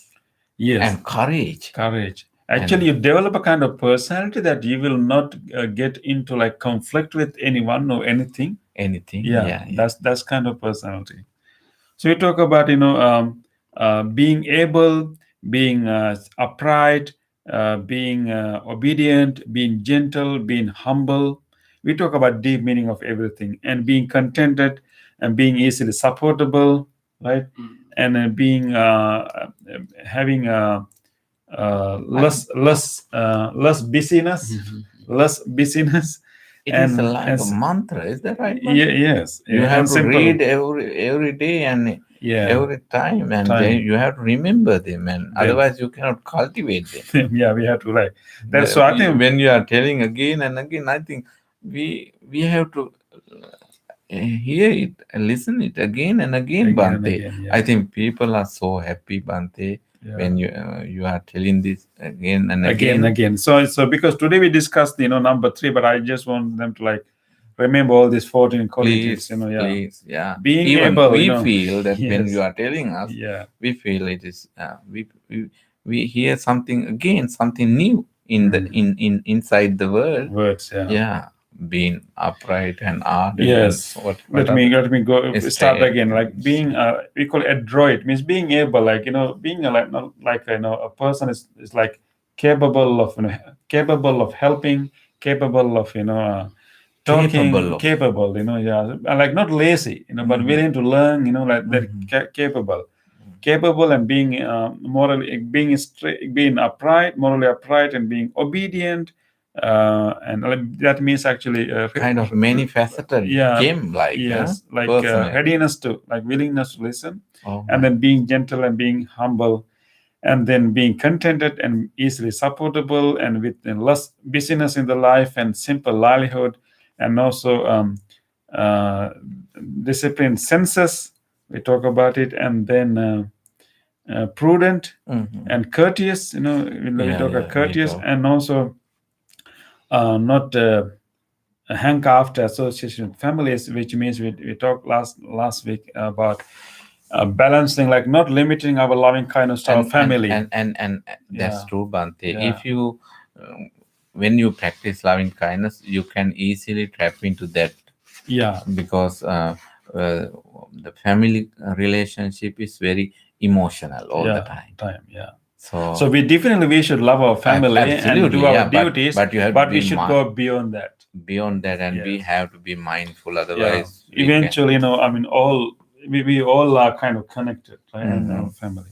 yes, and courage. courage. Actually, you develop a kind of personality that you will not get into like conflict with anyone or anything. Anything. Yeah, Yeah. that's kind of personality. So we talk about being able, being upright, being obedient, being gentle, being humble. We talk about deep meaning of everything, and being contented, and being easily supportable, right? And being having less busyness, less busyness. It is and like and a mantra, is that right? yes, You yeah, have and to simple. read every day and Yeah. every time, and then you have to remember them, and otherwise you cannot cultivate them. Yeah, we have to like that's so I think When you are telling again and again, I think we have to hear it and listen it again and again, Again and Bante. again, yeah. I think people are so happy, Bante, Yeah. when you are telling this again and again again. and again. So because today we discussed number 3, but I just want them to like remember all these 14 qualities. Please, Yeah. please, yeah. Being Even able, we feel that when Yes. you are telling us, Yeah. we feel it is we hear something again, something new in the in inside the world. Words. Yeah. Yeah, being upright and ardent. Yes. And Let me go It's start fair. again. Like being we call it adroit, means being able, like being a person is like capable of helping, capable of talking, Capable of. yeah, and like not lazy, but willing to learn, like that, capable, and being morally, being straight, being upright, morally upright, and being obedient, and that means actually Kind of many faceted yeah, gem, like yes, like personality. readiness to, like willingness to listen, Oh and my. then being gentle and being humble, and then being contented and easily supportable, and with less busyness in the life and simple livelihood, and also disciplined senses. We talk about it, and then prudent Mhm. and courteous. We talk about courteous, and also not hanker after association with families, which means we talked last week about balancing, like not limiting our loving kindness to our family. And that's Yeah. true, Bante. Yeah. If you when you practice loving kindness, you can easily tap into that, Yeah. because the family relationship is very emotional all the time. Yeah. So, So we should love our family and absolutely, do our yeah, duties, but you have but to we be should go beyond that. beyond that, and we Yes. have to be mindful. Yeah. Otherwise, we can. Eventually, I mean, we all are kind of connected, right? And our family.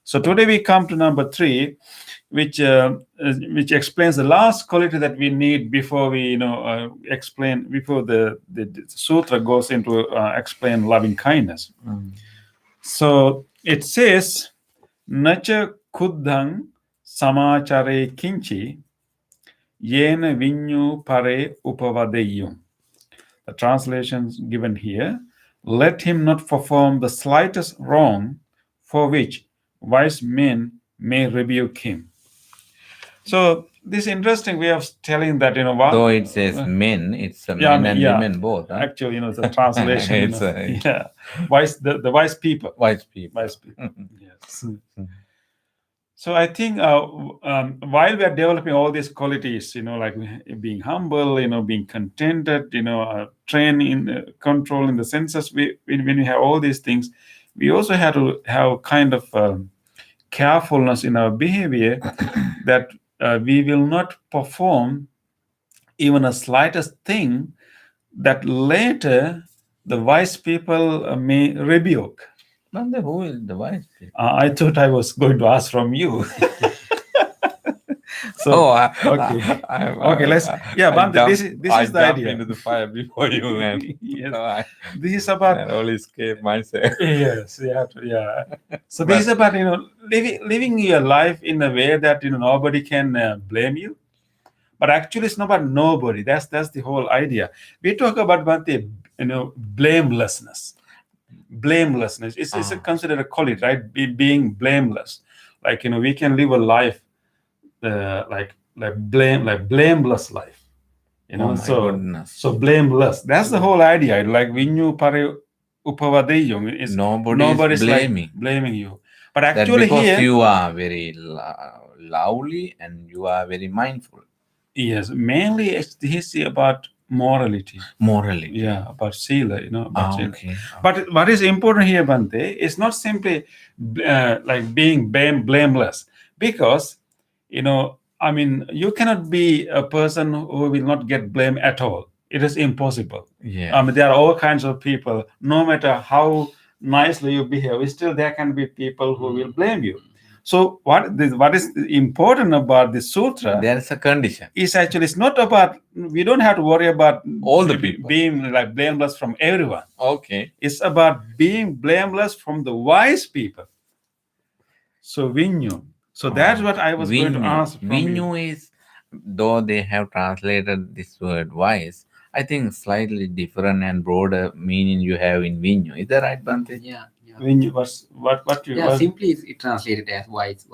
So today we come to number 3, which explains the last quality that we need before we explain, before the sutra goes into explain loving kindness. So it says, nacha kuddhang samachare kinchi yena vinyu pare upavadeyum. The translations given here: let him not perform the slightest wrong for which wise men may rebuke him. So this interesting way of telling that, what, Though it says men, it's yeah, men and women both. Huh? actually, it's a translation. It's Yeah, wise, the wise people. wise people. Wise people. Yes. So I think while we are developing all these qualities, like being humble, being contented, train in control in the senses, when we have all these things, we also have to have kind of carefulness in our behavior that we will not perform even a slightest thing that later the wise people may rebuke. Bante, who is the wise people? I thought I was going to ask from you. So okay, okay. Let's Bante, this is the idea. Into the fire before you, man. Yes. This is about only escape myself. yes, yeah. So this is about living your life in a way that nobody can blame you. But actually, it's not about nobody. That's the whole idea. We talk about Bante, blamelessness. Blamelessness is considered a quality, right? Being blameless, like we can live a life like blameless life, so blameless. That's the whole idea. Like vinyu pare upavadeyum is nobody's blaming you. But actually, because here you are very lovely and you are very mindful. Yes, mainly it's about morality. Yeah, about sila, about sila. Okay. But what is important here, Bante, is not simply like being blameless, because I mean, you cannot be a person who will not get blamed at all. It is impossible. Yeah. There are all kinds of people. No matter how nicely you behave, still there can be people who will blame you. So what is important about the sutra? There is a condition. Is actually, it's not about, we don't have to worry about all the people being like blameless from everyone. Okay. It's about being blameless from the wise people. So vinyu. So that's what I was going to ask from Vinyu is, though they have translated this word wise, I think slightly different and broader meaning you have in vinyu. Is that right, Bante? Yeah. Vinyu was what you simply it translated as wise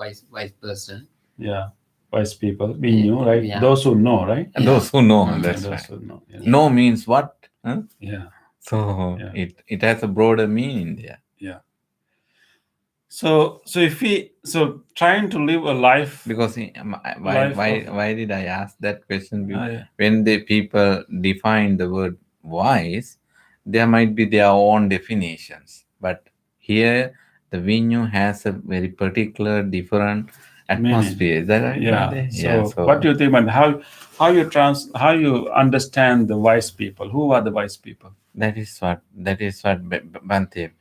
person. Yeah, wise people. Vinyu, right? Yeah. Those who know, right? And those who know. That's those right. who know. Yeah. No means what? Huh? Yeah. So it has a broader meaning there. Yeah. So if we trying to live a life, because why did I ask that question? When the people define the word wise, there might be their own definitions, but here the vinyu has a very particular different atmosphere. Is that right? Yeah. So what do you think, man? How you understand the wise people? Who are the wise people? That is what Bante.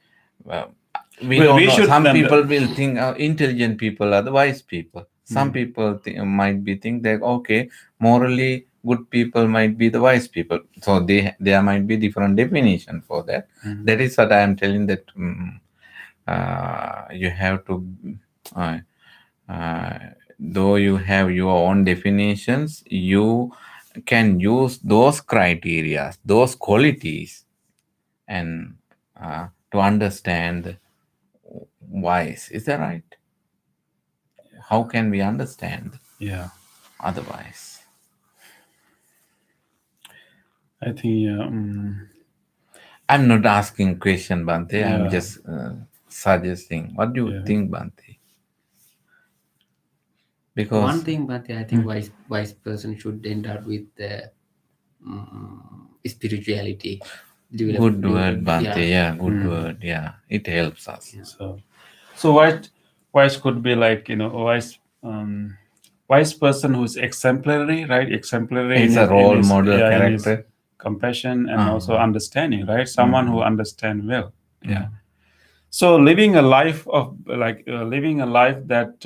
We don't know. Some people will think intelligent people are the wise people. Some people might be think that okay, morally good people might be the wise people. So there might be different definition for that. That is what I am telling, that you have to though you have your own definitions, you can use those criteria, those qualities, and to understand wise. Is that right? How can we understand? Yeah. Otherwise, I think I'm not asking question, Bante. I'm Yeah. just suggesting. What do you Yeah. think, Bante? One Because thing, but I think wise person should end up with spirituality. good word, Develop, Bante. yeah, Yeah, good word. Yeah, it helps us. yeah. So wise could be like a wise person who's exemplary, right? Exemplary It's in a his, in role his model yeah, in his character. compassion and also understanding, right? Someone who understand well. Yeah. Mm. So living a life of living a life that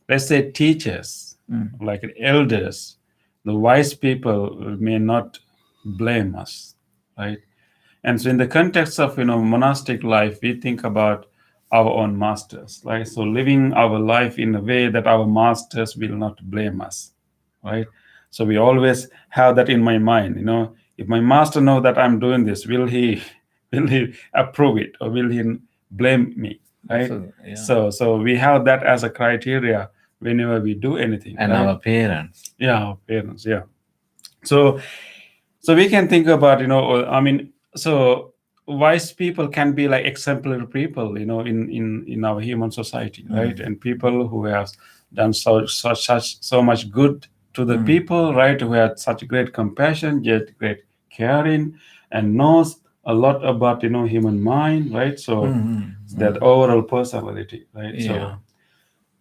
let's say teachers, like elders, the wise people may not blame us, right? And so in the context of monastic life, we think about our own masters, right? So living our life in a way that our masters will not blame us, right? So we always have that in my mind. If my master know that I'm doing this, will he will he approve it or will he blame me, right? So, yeah. So we have that as a criteria whenever we do anything, And right? our parents. Yeah, our parents, yeah. So we can think about so wise people can be like exemplary people in our human society, right? And people who have done so much good to the people, right? Who have such great compassion, yet great caring, and knows a lot about human mind, right? So that overall personality, right? Yeah.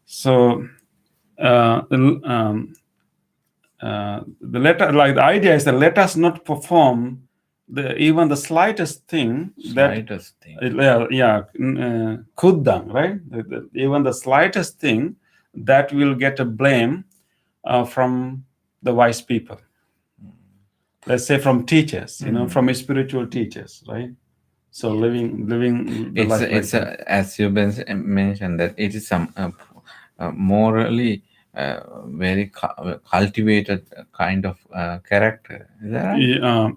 So the letter, like the idea is that let us not perform even the slightest thing that Slightest thing. kuddam, right? Even the slightest thing that will get a blame from the wise people. Let's say from teachers, from spiritual teachers, right? So living the It's life like that. as you mentioned that it is some morally very cultivated kind of character. Is that right?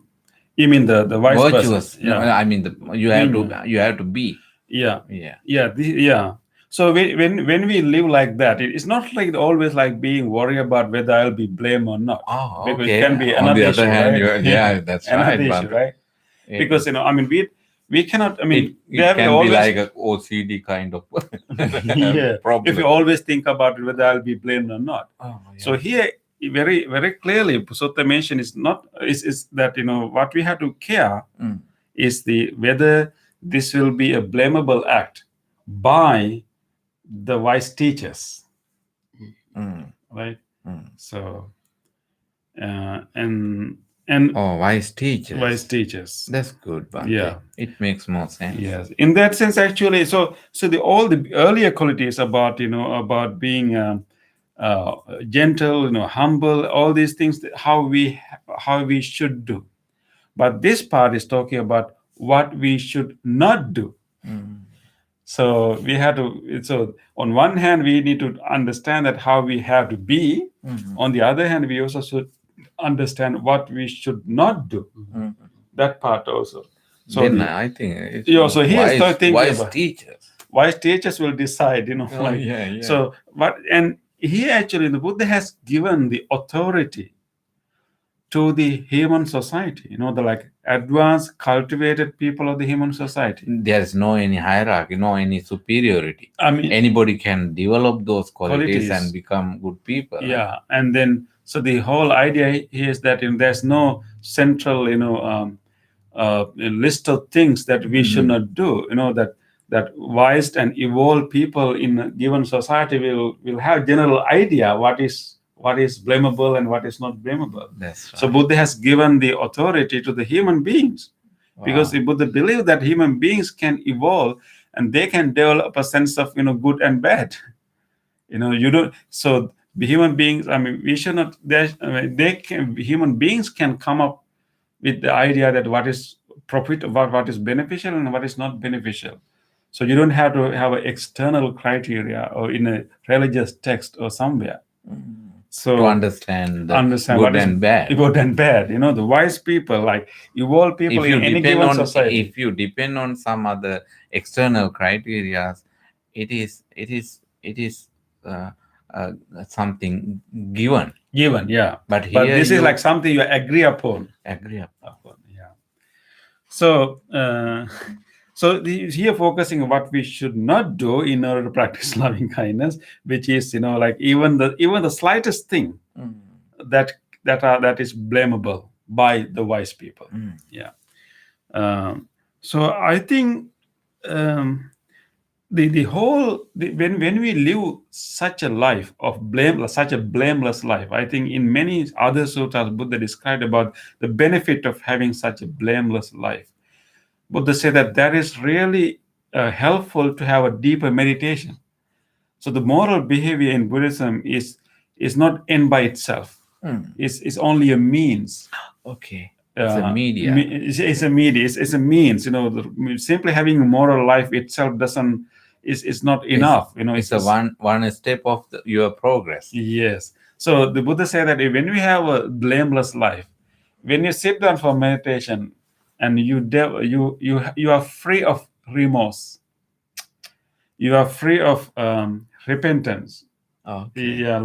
You mean the wise Virtuous. person? No, I mean you have to be. Yeah. Yeah. Yeah. So when we live like that, it's not like always like being worried about whether I'll be blamed or not. Oh, Because okay. it can be On another the other issue, hand, right? yeah, that's Another right. issue, But right? it- Because we cannot. I mean, it there can will be always like a OCD kind of yeah. problem. If you always think about whether I'll be blamed or not. Oh, yeah. So here, very very clearly, Pusota mentioned is that what we have to care is the whether this will be a blamable act by the wise teachers, right? So and wise teachers. wise teachers. That's good, Bhante. Yeah. It makes more sense. Yes, in that sense, actually. So all the earlier qualities about about being gentle, humble, all these things, how we should do. But this part is talking about what we should not do. So we have to. So on one hand, we need to understand that how we have to be. On the other hand, we also should understand what we should not do. That part also. So Then I think it's so here's the thing wise about- teachers. wise teachers will decide. Yeah. So and he actually, the Buddha has given the authority to the human society. The like advanced, cultivated people of the human society. There's no any hierarchy, no any superiority. I mean, Anybody can develop those qualities Qualities. and become good people. right? yeah, and then so the whole idea here is that there's no central, list of things that we should not do. That wise and evolved people in a given society will have general idea what is blamable and what is not blamable. That's right. So Buddha has given the authority to the human beings, because the Buddha believed that human beings can evolve and they can develop a sense of good and bad. You don't. So the human beings. I mean, we should not. Human beings can come up with the idea that what is profit, what is beneficial and what is not beneficial. So you don't have to have an external criteria or in a religious text or somewhere. So To understand the understand good what is and bad. good and bad. The wise people, like evolved people If you in any depend given on society. if you depend on some other external criteria, it is something given. Given, yeah. But But here this is you like something you agree upon. agree upon. Yeah. So, so here focusing on what we should not do in order to practice loving kindness, which is like even the slightest thing Mm. that is blamable by the wise people. Mm. Yeah. So I think the whole when we live such a life of such a blameless life, I think in many other sutras Buddha described about the benefit of having such a blameless life. Buddha said that is really helpful to have a deeper meditation. So the moral behavior in Buddhism is not end by itself. Mm. It's only a means. Okay. It's a media. It's a media. It's a means. Simply having a moral life itself is not enough. It's a one step of your progress. Yes. So the Buddha said that when we have a blameless life, when you sit down for meditation, and you are free of remorse, you are free of repentance. Okay. Yeah,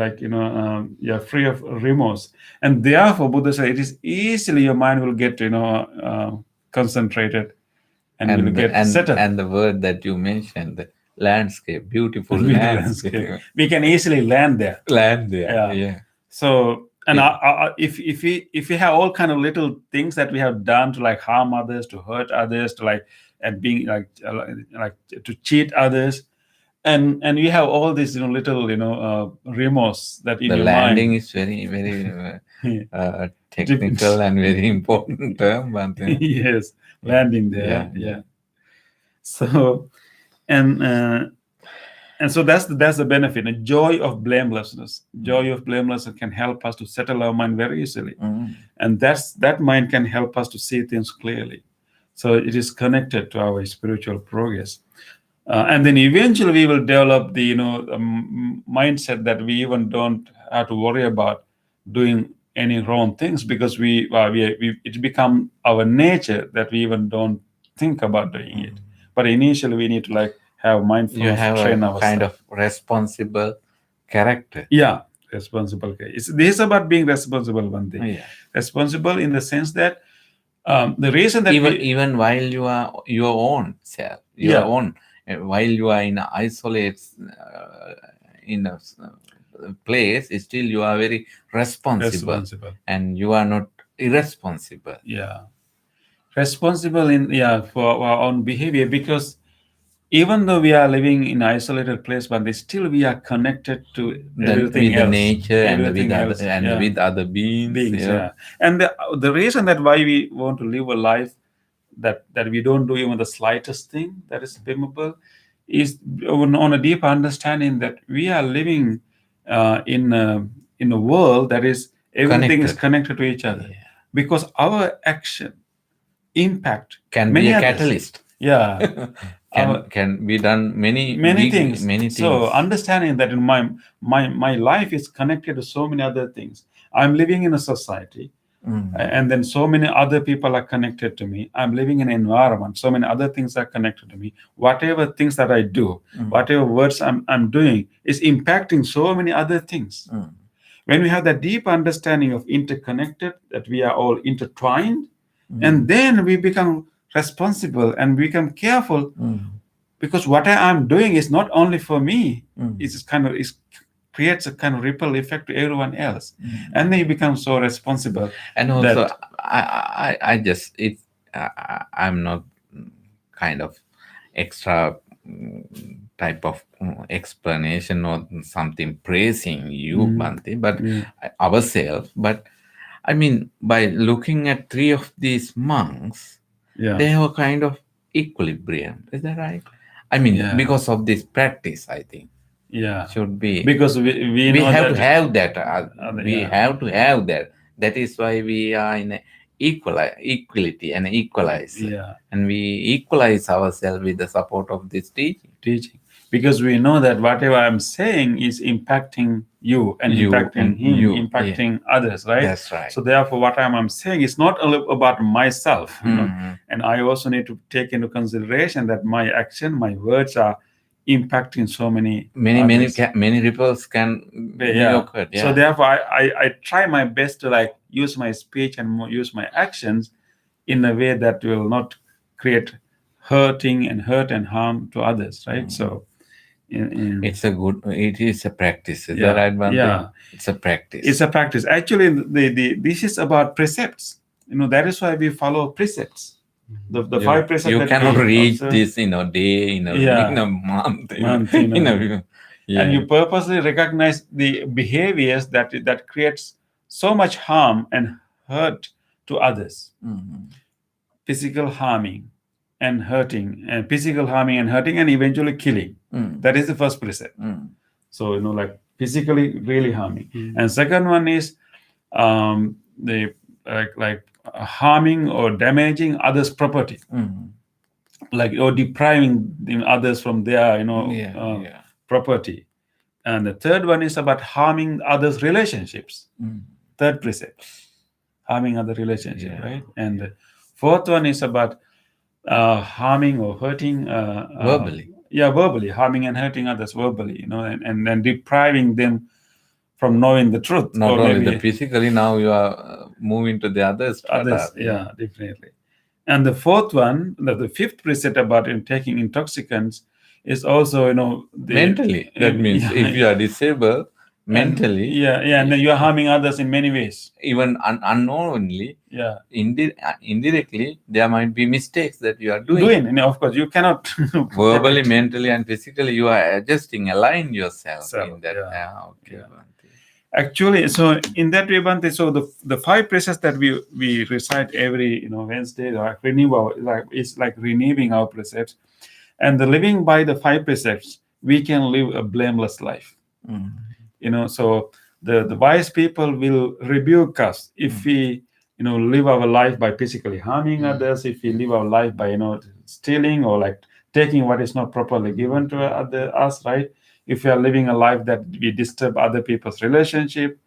you're free of remorse, and therefore Buddha said it is easily your mind will get concentrated and will get settled. And the word that you mentioned, the landscape, beautiful landscape. We can easily land there. Land there. Yeah. So, and if we have all kind of little things that we have done to like harm others, to hurt others, to like and being like to cheat others, and we have all these little remorse that in The your landing mind. is very very technical and very important term, but Yes, landing there. Yeah. So, and so that's the benefit. The joy of blamelessness. Joy of blamelessness can help us to settle our mind very easily, and that mind can help us to see things clearly. So it is connected to our spiritual progress, and then eventually we will develop the mindset that we even don't have to worry about doing any wrong things, because it become our nature that we even don't think about doing it. But initially we need to like have mindfulness. You have train a ourselves. kind of responsible character. Yeah, responsible. This is about being responsible, one thing. Yeah. Responsible in the sense that the reason that even while you are your own self, while you are in isolate in a place, still you are very responsible. And you are not irresponsible. Yeah, responsible for our own behavior, because even though we are living in an isolated place, but still we are connected to everything with else, the nature everything and with other beings. And the reason that why we want to live a life that we don't do even the slightest thing that is blamable is on a deep understanding that we are living in a world that is everything is connected to each other, because our action impact can many be a others. Catalyst. Yeah. Can be done many things. So understanding that in my life is connected to so many other things. I'm living in a society, and then so many other people are connected to me. I'm living in an environment, so many other things are connected to me. Whatever things that I do, whatever words I'm doing is impacting so many other things. When we have that deep understanding of interconnected, that we are all intertwined, and then we become responsible and become careful, because what I'm doing is not only for me. It creates a kind of ripple effect to everyone else, and then you become so responsible. And also, I'm not kind of extra type of explanation or something praising you, Bhante, but ourselves. But I mean, by looking at three of these monks, they have a kind of equilibrium. Is that right? I mean, because of this practice, I think. Should be. Because we know have to have that. We have to have that. That is why we are in equality and equalize. And we equalize ourselves with the support of this teaching. Because we know that whatever I'm saying is impacting you and impacting him, impacting others, right? That's right. So therefore, what I'm saying is not only about myself, and I also need to take into consideration that my action, my words are impacting so many Many others. many ripples can be Yeah. occurred. Yeah. So therefore, I try my best to like use my speech and use my actions in a way that will not create hurt and harm to others, right? So It is a practice. Is Yeah, that right, Bhante? yeah. It's a practice. It's a practice. Actually, this is about precepts. That is why we follow precepts. The you, 5 precepts you that cannot we reach observe. this in a day, in a month, Month, in a yeah. And you purposely recognize the behaviors that creates so much harm and hurt to others. Mhm. Physical harming and hurting, and physical harming and hurting, and eventually killing. That is the first precept. So like physically really harming. And second one is the like harming or damaging others' property, like or depriving others from their property. And the third one is about harming others' relationships. Third precept, harming other relationships, right? And the fourth one is about harming or hurting Verbally. Verbally harming and hurting others verbally, and then depriving them from knowing the truth. Not or only maybe the physically, now you are moving to the other strata. others, yeah, definitely. And the fourth one, the fifth precept about taking intoxicants is also, Mentally. That means if you are disabled mentally, and then you are harming others in many ways. even unknowingly, Yeah, indirectly, there might be mistakes that you are doing. and of course you cannot Verbally, mentally, and physically, you are adjusting, align yourself So, in that. yeah. Okay, Yeah. Bhante. Actually, so in that way, Bhante, so the 5 precepts that we recite every Wednesday, like renew our it's like renewing our precepts, and the living by the 5 precepts, we can live a blameless life. So the wise people will rebuke us if we live our life by physically harming others, if we live our life by stealing or like taking what is not properly given to us, right? If we are living a life that we disturb other people's relationship,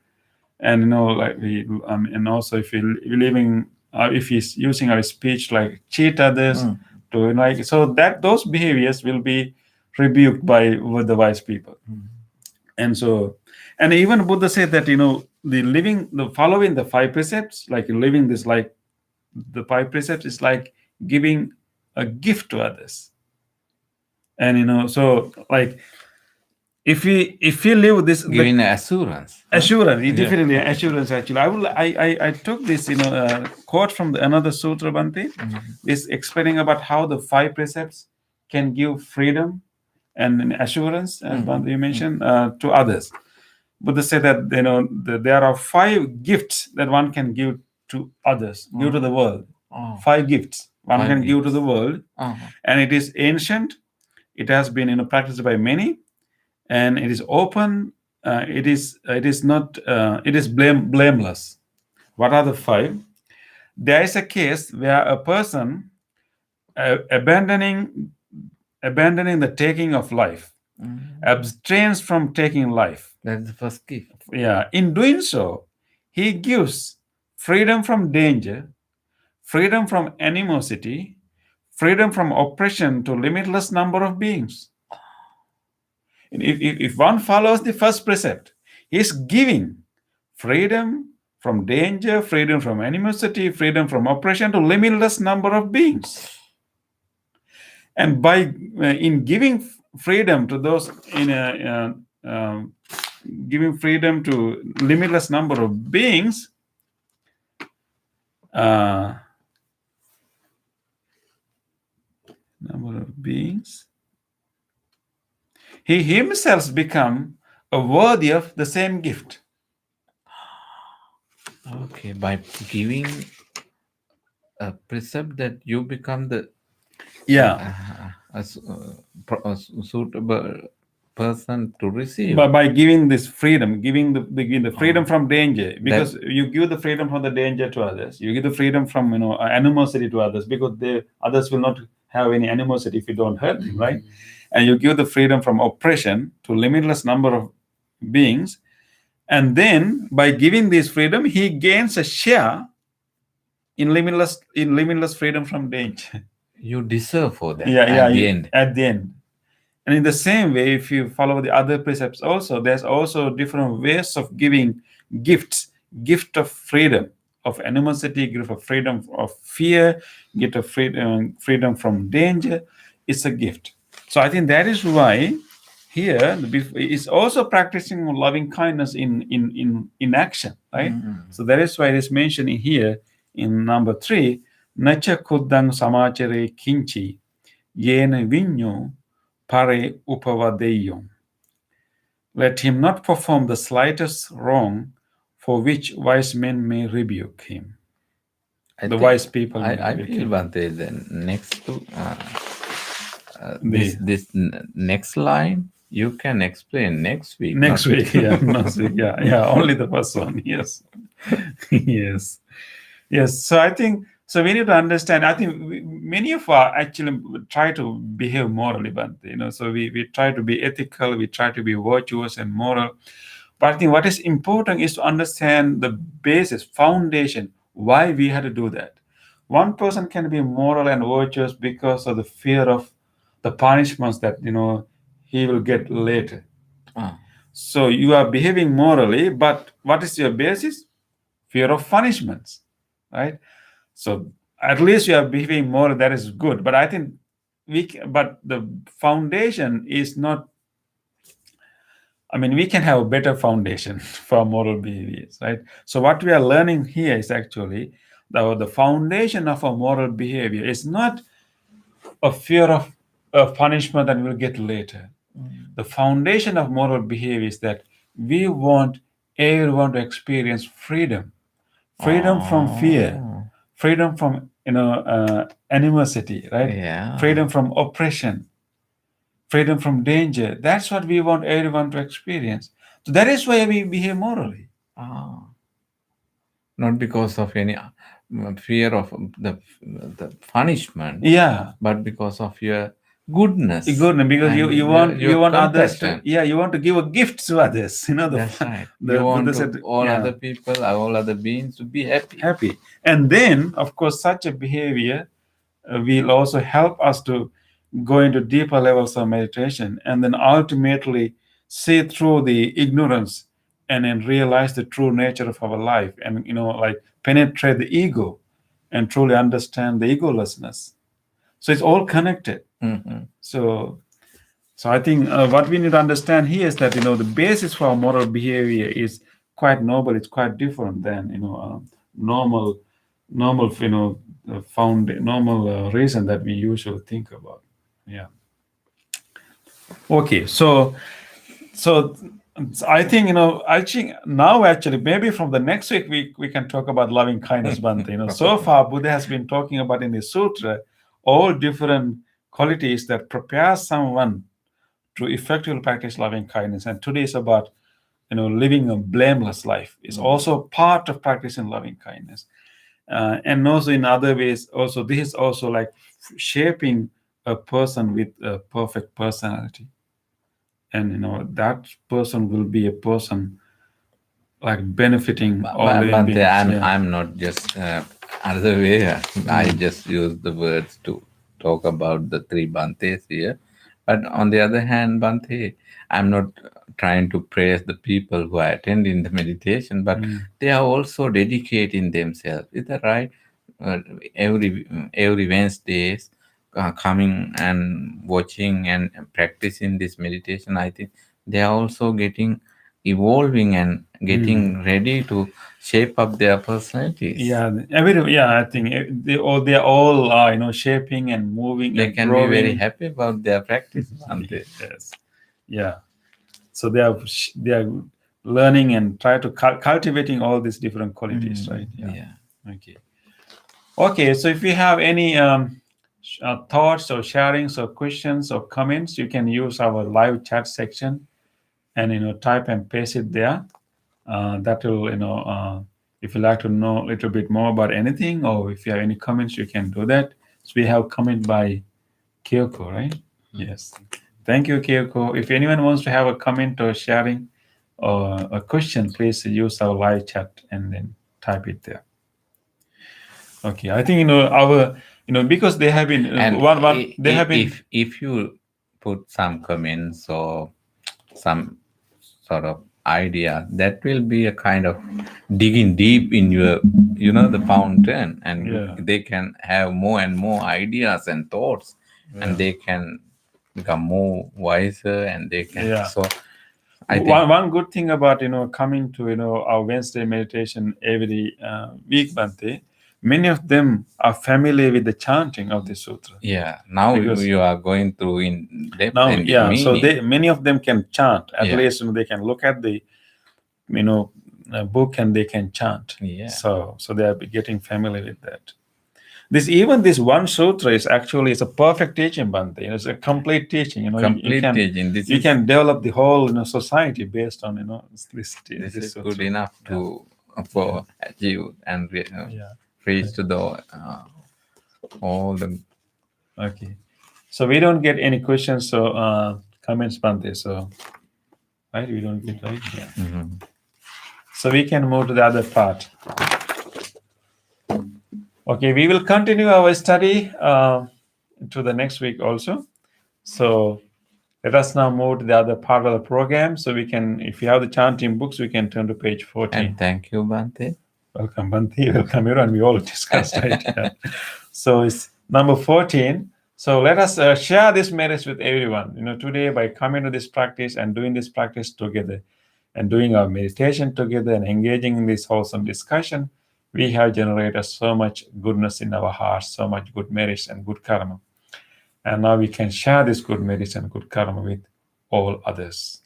and like and also if we living if he's using our speech like cheat others to so that those behaviors will be rebuked with the wise people. And so, and even Buddha said that the following the 5 precepts, like living this like the 5 precepts is like giving a gift to others. And so like if we live this Giving assurance. assurance, definitely assurance. Actually, I took this quote from another sutra, Bhante, is explaining about how the 5 precepts can give freedom and assurance, as Bhante you mentioned, to others. Buddha said that there are 5 gifts that one can give to others, give to the world. 5 gifts one can give to the world, and it is ancient. It has been practiced by many, and it is open. It is blameless. What are the 5? There is a case where a person abandoning the taking of life, abstains from taking life. That's the first gift. Yeah. In doing so, he gives freedom from danger, freedom from animosity, freedom from oppression to limitless number of beings. And if one follows the first precept, he is giving freedom from danger, freedom from animosity, freedom from oppression to limitless number of beings. And by in giving freedom to those giving freedom to limitless number of beings, he himself become worthy of the same gift. Okay, by giving a precept that you become the a suitable person to receive. By giving this freedom, giving the freedom from danger, because you give the freedom from the danger to others. You give the freedom from animosity to others, because others will not have any animosity if you don't hurt them, right? And you give the freedom from oppression to limitless number of beings, and then by giving this freedom, he gains a share in limitless freedom from danger. You deserve for that. At the end. At the end. And in the same way, if you follow the other precepts also, there's also different ways of giving gifts. Gift of freedom, of animosity, gift of freedom of fear, gift of freedom from danger. It's a gift. So I think that is why here is also practicing loving kindness in action, right? So that is why it is mentioned in here in number 3, nacha kuddang samachare kinchi yena vinyo pare upavadeyum. Let him not perform the slightest wrong for which wise men may rebuke him. The wise people may I rebuke feel him. Bhante, the next to this next line you can explain next week. Next not- week, yeah, next week, yeah, only the first one, yes, yes. So I think so. We need to understand. I think many of us actually try to behave morally, but so we try to be ethical, we try to be virtuous and moral. But I think what is important is to understand the basis, foundation, why we had to do that. One person can be moral and virtuous because of the fear of the punishments that he will get later. Ah, So you are behaving morally, but what is your basis? Fear of punishments, right? So at least you are behaving morally, that is good. But I think but the foundation is not. I mean, we can have a better foundation for moral behaviors, right? So what we are learning here is actually the foundation of a moral behavior is not a fear of punishment that we'll get later. The foundation of moral behavior is that we want everyone to experience freedom from fear, freedom from animosity, right? Yeah. Freedom from oppression, freedom from danger. That's what we want everyone to experience. So that is why we behave morally. Not because of any fear of the punishment, Yeah. but because of your goodness. Good, because and you want your others to, compassion. you want to give a gift to others. That's right. You want all yeah, other people, all other beings to be happy. happy. And then, of course, such a behavior will also help us to go into deeper levels of meditation and then ultimately see through the ignorance and then realize the true nature of our life and like penetrate the ego and truly understand the egolessness. So it's all connected. Mhm. So I think what we need to understand here is that the basis for our moral behavior is quite noble. It's quite different than normal normal reason that we usually think about. Yeah. Okay. So I think now actually maybe from the next week we can talk about loving kindness, Bhante. So far Buddha has been talking about in the sutra all different qualities that prepare someone to effectively practice loving kindness. And today is about living a blameless life. It's also part of practicing loving kindness. And also in other ways, also this is also like shaping a person with a perfect personality. And that person will be a person like benefiting all living beings. I'm not just other way. I just use the words to talk about the three Bantes here. But on the other hand, Bante, I'm not trying to praise the people who are attending the meditation, but they are also dedicating themselves. Is that right? Every Wednesdays, coming and watching and practicing this meditation, I think they are also evolving and getting ready to shape up their personalities. Yeah, I think they are all shaping and moving. They and can growing. be very happy about their practice, aren't they? Yes, yeah. So they are learning and try to cultivating all these different qualities, right? Yeah. Okay. So if you have any thoughts or sharings or questions or comments, you can use our live chat section and type and paste it there. That will if you like to know a little bit more about anything, or if you have any comments, you can do that. So we have comment by Kyoko, right? Yes. Thank you, Kyoko. If anyone wants to have a comment or sharing or a question, please use our live chat and then type it there. Okay. I think our because they have been And they have been. if you put some comments or some sort of idea, that will be a kind of digging deep in your, the fountain, and Yeah. they can have more and more ideas and thoughts, and they can become more wiser, and they can. Yeah. So I think One good thing about coming to our Wednesday meditation every week, Bante, many of them are familiar with the chanting of the sutra. yeah, now Because you are going through in depth now, and yeah, so meaning. many of them can chant. At Yeah. least they can look at the book and they can chant. Yeah. So they are getting familiar with that. This one sutra is actually a perfect teaching, Bante. It's a complete teaching. Complete teaching. This you is can develop the whole society based on this this is sutra. good enough to for achieve and Yeah. reach to the all the. Okay. So we don't get any questions. So comments, Bante. So right, we don't get right. Yeah. Mhm. So we can move to the other part. Okay, we will continue our study to the next week also. So let us now move to the other part of the program. So we can, if you have the chanting books, we can turn to page 14. And thank you, Bante. Welcome, Banti. Welcome, everyone. We all discussed, right? Yeah. So it's number 14. So let us share this merits with everyone. Today by coming to this practice and doing this practice together and doing our meditation together and engaging in this wholesome discussion, we have generated so much goodness in our hearts, so much good merits and good karma. And now we can share this good merits and good karma with all others.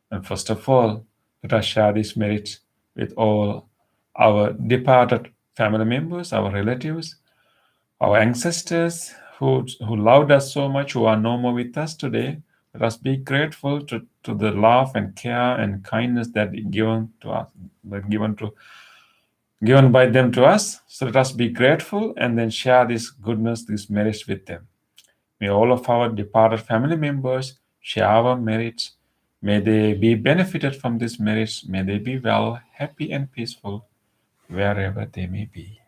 And first of all, let us share this merit with all our departed family members, our relatives, our ancestors who loved us so much, who are no more with us today. Let us be grateful to the love and care and kindness that given to us, given by them to us. So let us be grateful and then share this goodness, this merits with them. May all of our departed family members share our merits. May they be benefited from these merits. May they be well, happy, and peaceful wherever they may be.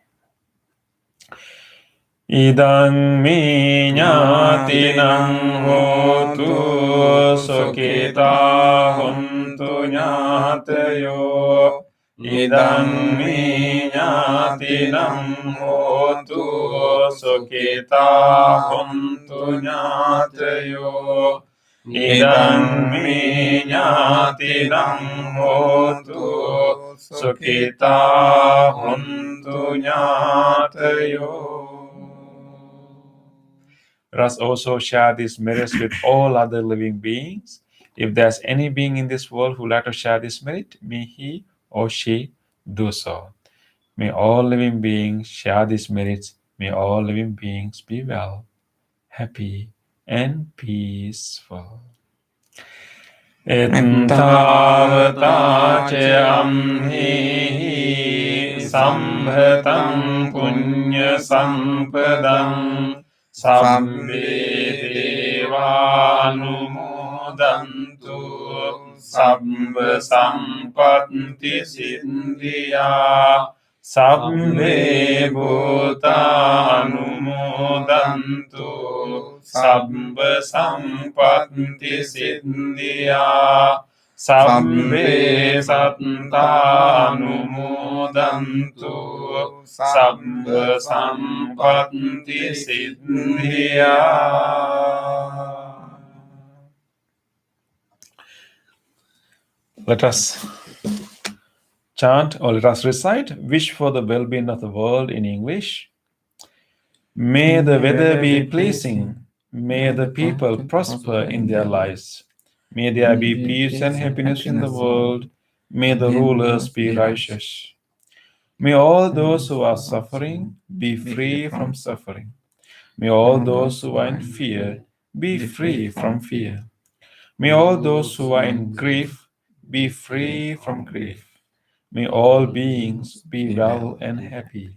Idang me ñātinang hotu sokita hontu ñātayo. Idang me ñātinang hotu sokita hontu ñātayo. Idang me ñātinang hotu sokita hontu ñātayo. Let us also share these merits with all other living beings. If there's any being in this world who would like to share this merit, may he or she do so. May all living beings share these merits. May all living beings be well, happy, and peaceful. Ettavata ce amhi sambhatam punya sampadam sabbe devanumodantu sabba sampatti siddhya sabbe bhutanumodantu sabba sampatti siddhya sabbe sattanumodantu sabba sampatti siddhya. Let us chant or let us recite, wish for the well-being of the world in English. May the weather be pleasing. May the people prosper in their lives. May there be peace and happiness in the world. May the rulers be righteous. May all those who are suffering be free from suffering. May all those who are in fear be free from fear. May all those who are in grief be free from grief. May all beings be well and happy.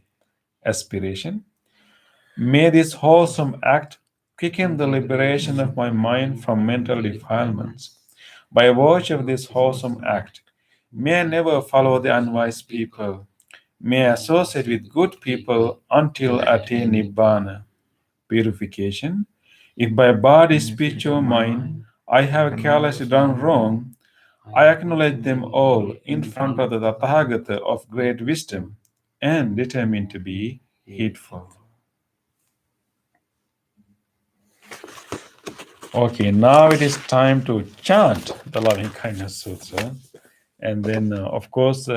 Aspiration. May this wholesome act quicken the liberation of my mind from mental defilements. By virtue of this wholesome act, may I never follow the unwise people. May I associate with good people until I attain Nibbana. Purification. If by body, speech, or mind I have carelessly done wrong, I acknowledge them all in front of the Tathagata of great wisdom and determine to be heedful. Okay, now it is time to chant the Loving Kindness Sutra. And then, of course, we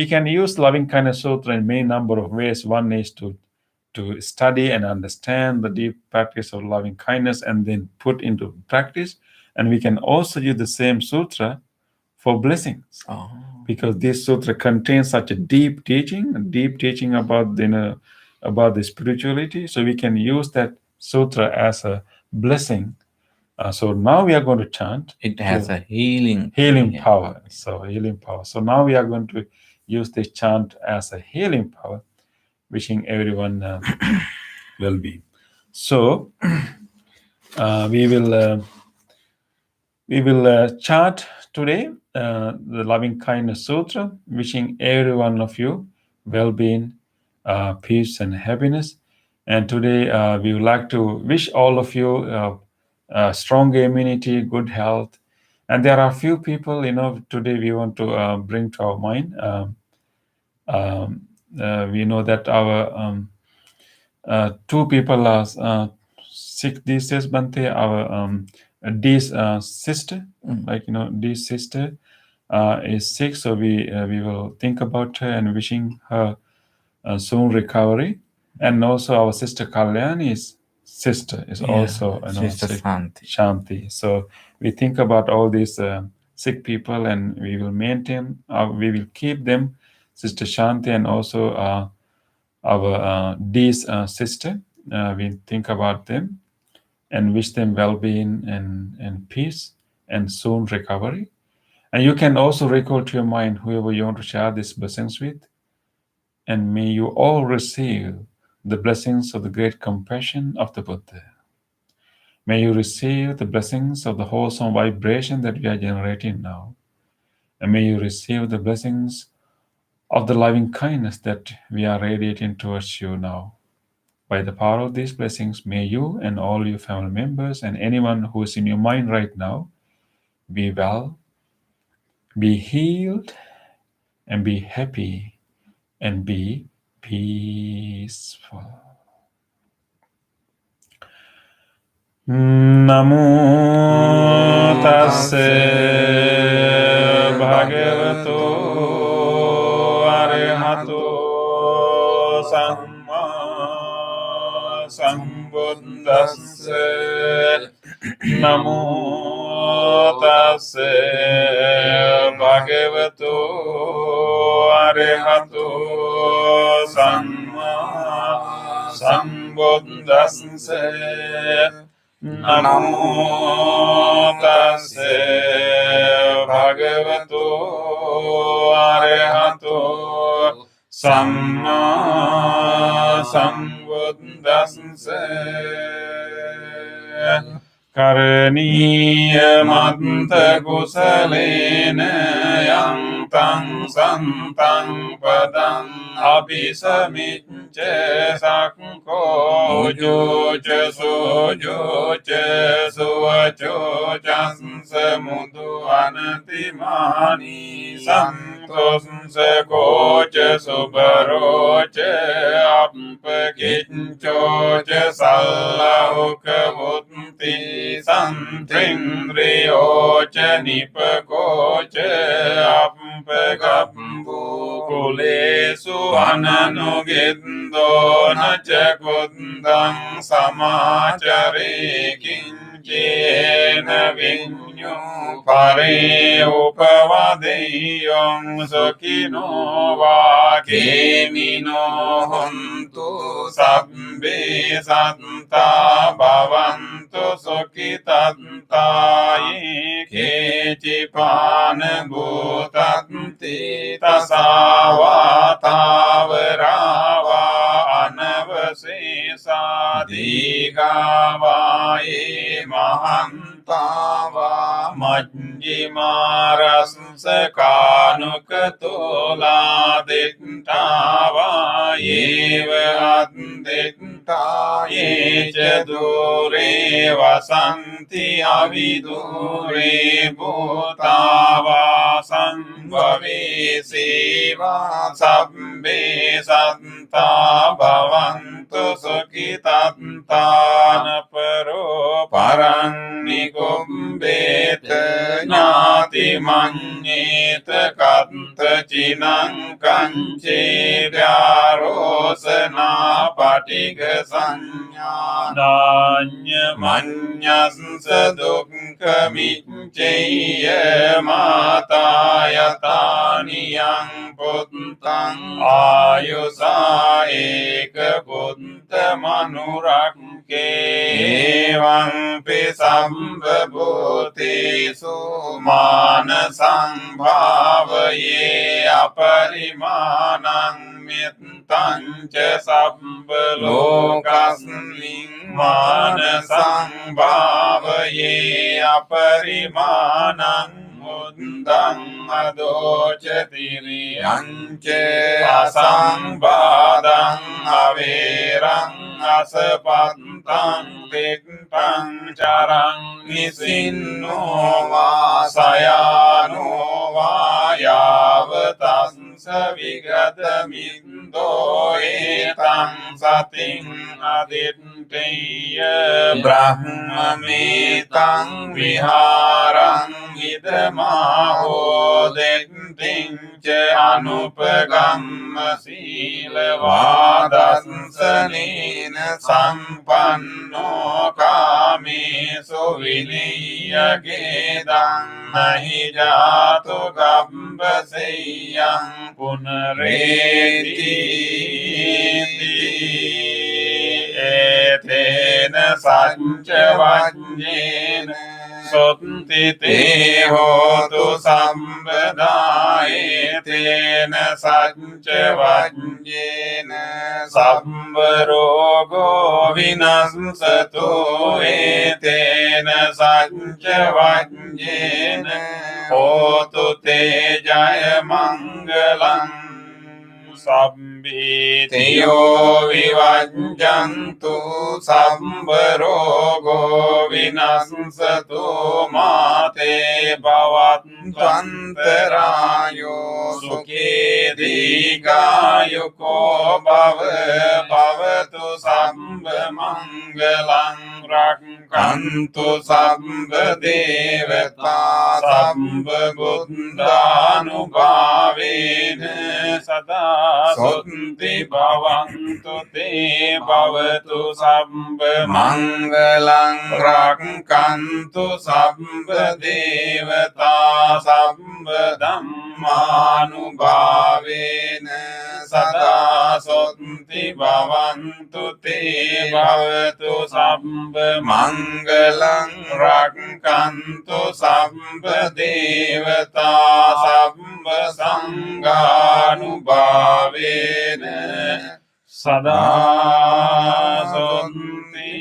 can use Loving Kindness Sutra in many number of ways. One is to study and understand the deep practice of loving kindness and then put into practice. And we can also use the same sutra for blessings, because this sutra contains such a deep teaching about about the spirituality. So we can use that sutra as a blessing. So now we are going to chant. It has a healing power. So healing power. So now we are going to use this chant as a healing power, wishing everyone well-being. So we will chant today the Loving Kindness Sutra, wishing every one of you well-being, peace, and happiness. And today we would like to wish all of you strong immunity, good health. And there are a few people, today we want to bring to our mind. We know that our two people are sick these days, Bante. Our Dee's sister, Dee's sister is sick, so we will think about her and wishing her soon recovery. And also our sister Kalyani's sister is also Sister sick, Shanti. Shanti. So we think about all these sick people, and we will maintain, we will keep them, Sister Shanti, and also our Dee's sister. We think about them and wish them well-being and peace and soon recovery. And you can also recall to your mind whoever you want to share these blessings with. And may you all receive the blessings of the great compassion of the Buddha. May you receive the blessings of the wholesome vibration that we are generating now. And may you receive the blessings of the loving kindness that we are radiating towards you now. By the power of these blessings, may you and all your family members and anyone who is in your mind right now be well, be healed, and be happy, and be peaceful. Namo tassa bhagavato arahato samma sambuddhassa. Namo tassa bhagavato arahato samma sambuddhassa. Namo tassa bhagavato arahato samma sambuddhassa. Karaniya manta kusalena yang tang santang padang abhisamicca sakko joca sojoca suvaco jansa mudu anatimani santos sekoca subaroca ampakincoca sallahuka buddhi Santindriyoca nipakoca ampagambu kulesu ananugindo naca kundang samacare kincena vinyu pare upavadeyong sukino vakemino hontu sabbe santa bhavantu sukhitantaye kechipana bhutanti tasava tavarava anavasesa digavaye mahantava majje මාරස්සකානුකතෝලාදිට්ඨාවා ඒව අත්දිට්ඨායේ ච දුරේ වසන්ති අවිදුරේ භූතාවා සංභවේ සේවා සබ්බේ සත්තා භවන්තු සුඛිතත්තාන පරෝ පරං නිකුම්බේත ඥාති මඤ්ඤේත කත්ත චිනං කංචේරාරෝසනා පටිඝ සංඥානාඤ්ඤ මඤ්ඤස්ස දුක්ඛ මිච්ඡේය මාතා යතානියං පුත්තං ආයුසා ඒක පුත්ත මනුරක්කේ එවං පිසම්බ භූතේසු මාන සංභාවයේ අපරිමාණං මෙත්තං ච සම්බ ලෝකස්මින් මාන සංභාවයේ අපරිමාණං මුද්දං අදෝචතිරියං ච අසංබාධං අවේරං අසපත්තං තිට්ඨං චරං නිසින්නෝ වාසයානෝ වායාවතං විගත මින්දෝ ඒතං සතින් අදිට්ඨේය බ්‍රහ්මමේතං විහාරං ඉදමාහෝ දෙට්ඨින් ච අනුපගම්ම සීලවාදස්සනේන සම්පන්නෝ කාමේසු විනය්‍යගේදං නහි ජාතු ගම්බසෙය්‍යං පුනරේති ඒතේන සච්ච වඤ්ඤේන සොත්ති තේ හෝතු සම්බදා ඒතේන සච්ච වඤ්ඤේන සම්බ රෝගෝ විනස්සතු ඒතේන සච්ච වඤ්ඤේන හෝතු තේ ජය මංගලං සම්බීතියෝ විවජ්ජන්තු සම්බ රෝගෝ විනස්සතු මාතේ භවත්වන්තරායෝ සුඛේ දීඝායුකෝ භව භවතු සම්බ මංගලං රක්ඛන්තු සම්බ දේවතා සම්බ බුද්ධානුභාවේන සදා සොත්ති භවන්තු තේ භවතු සම්බ මංගලං රක්ඛන්තු සම්බ දේවතා සම්බ ධම්මානුභාවේන සදා සොත්ති භවන්තු තේ භවතු සම්බ මංගලං රක්ඛන්තු සම්බ දේවතා සම්බ සංඝානුභාවේන සදා සොත්ති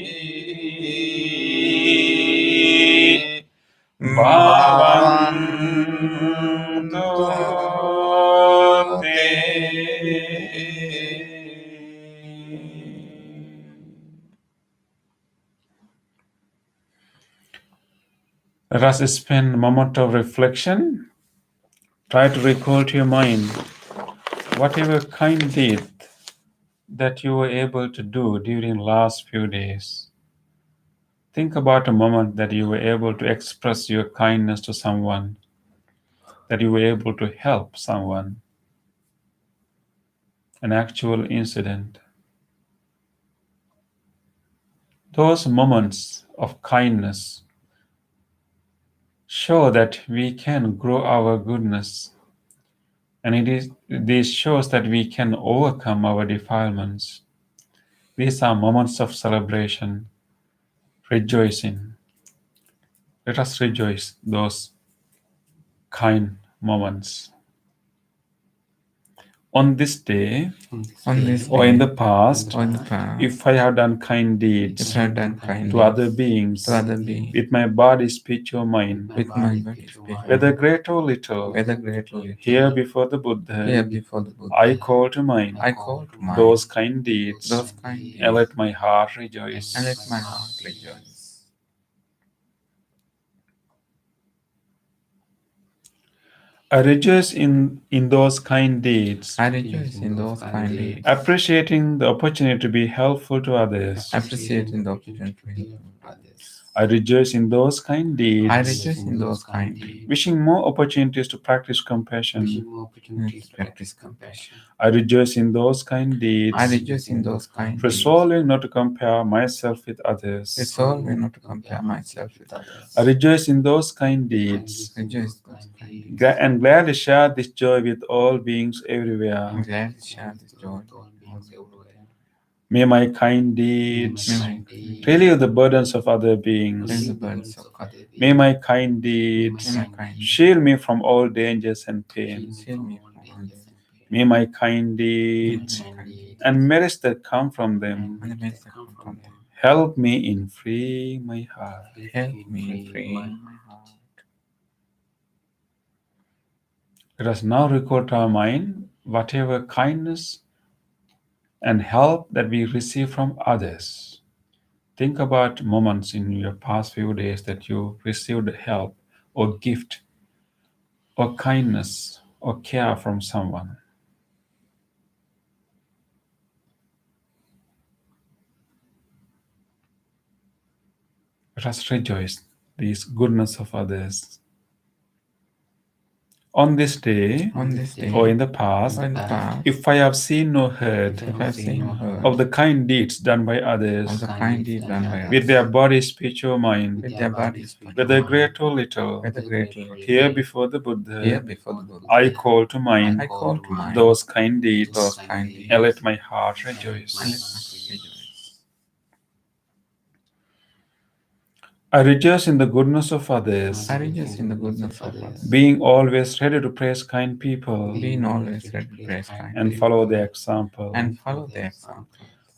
භවන්තු Let us spend a moment of reflection. Try to recall to your mind whatever kind deed that you were able to do during last few days. Think about a moment that you were able to express your kindness to someone, that you were able to help someone, an actual incident. Those moments of kindness show that we can grow our goodness, and this shows that we can overcome our defilements. These are moments of celebration, rejoicing. Let us rejoice those kind moments. On this day On this or in day, the past, or in the past, if I have done kind if deeds I have done kindness to other beings to other beings, with my body, speech, or mind, with my body, speech, whether great or little, whether great or little, here before the here Buddha, before the Buddha, I call to mind I call to mind those kind deeds, those kind deeds, and let my heart rejoice. and let my heart rejoice. I rejoice in those kind deeds, I rejoice in those kind deeds, appreciating the opportunity to be helpful to others. appreciating the opportunity to help others. I rejoice in those kind I deeds, rejoice in those kind deeds, wishing more opportunities to practice compassion. and practice compassion. I rejoice in those kind deeds, I rejoice in those kind deeds, resolving not to compare myself with others. resolving not to compare myself with others. I rejoice in those kind deeds, Rejoice in those kind deeds, and gladly share this joy with all beings everywhere. and glad to share this joy with all everywhere. May my kind deeds May my kind relieve the burdens of other raise beings. the burdens of others. May my kind deeds May my kind shield me from all dangers and pain. shield me from all this. May my kind deeds May my kind deeds and merits that come from them and the merits that come from them help me in freeing my heart. help me free my heart. Let us now recall to our mind whatever kindness and help that we receive from others. Think about moments in your past few days that you received help or gift or kindness or care from someone. Let us rejoice this goodness of others. On this day On this day, or in the past, or in the past, if I have seen or heard if I have seen or heard of the kind deeds done by of others the kind deeds done by with others, their body, speech, or mind, with their bodies, whether great or little, whether great or little, here before the here Buddha, before the Buddha, I call to mind I call to mind those kind deeds, those kind deeds, and let my heart and let my rejoice. heart rejoice. I rejoice in the goodness of others, I rejoice in the goodness of others, being always ready to praise kind people being always ready to praise kind and people follow their example. and follow their example.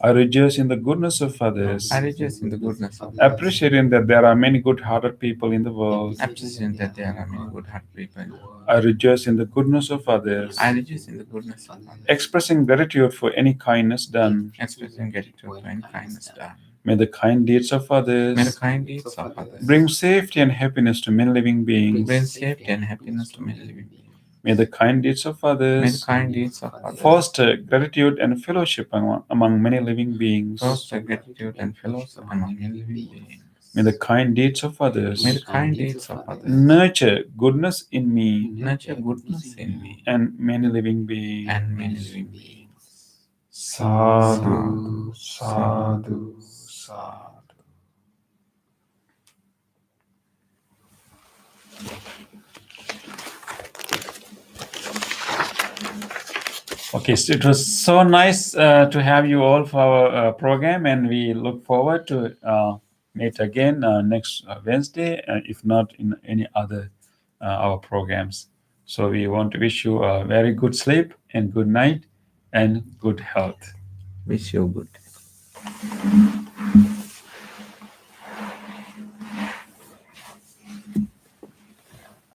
I rejoice in the goodness of others, I rejoice in the goodness of others, appreciating that there are many good-hearted people in the world. appreciating that there are many good-hearted people in the world. I rejoice in the goodness of others, I rejoice in the goodness of others, expressing gratitude for any kindness done. expressing gratitude for any kindness done. May the kind deeds of May the others kind deeds of others bring safety and happiness to many living beings. bring safety and happiness to many living beings. May the kind deeds of May the others kind deeds of others foster gratitude and fellowship among many living beings. foster gratitude and fellowship among many living beings. May the kind deeds of May others the kind deeds of others nurture goodness in me nurture goodness in me and many living beings. and many living beings. Sadhu, sadhu, sadhu. Okay, so it was so nice to have you all for our program, and we look forward to meet again next Wednesday, if not in any other our programs. So we want to wish you a very good sleep and good night and good health. Wish you good.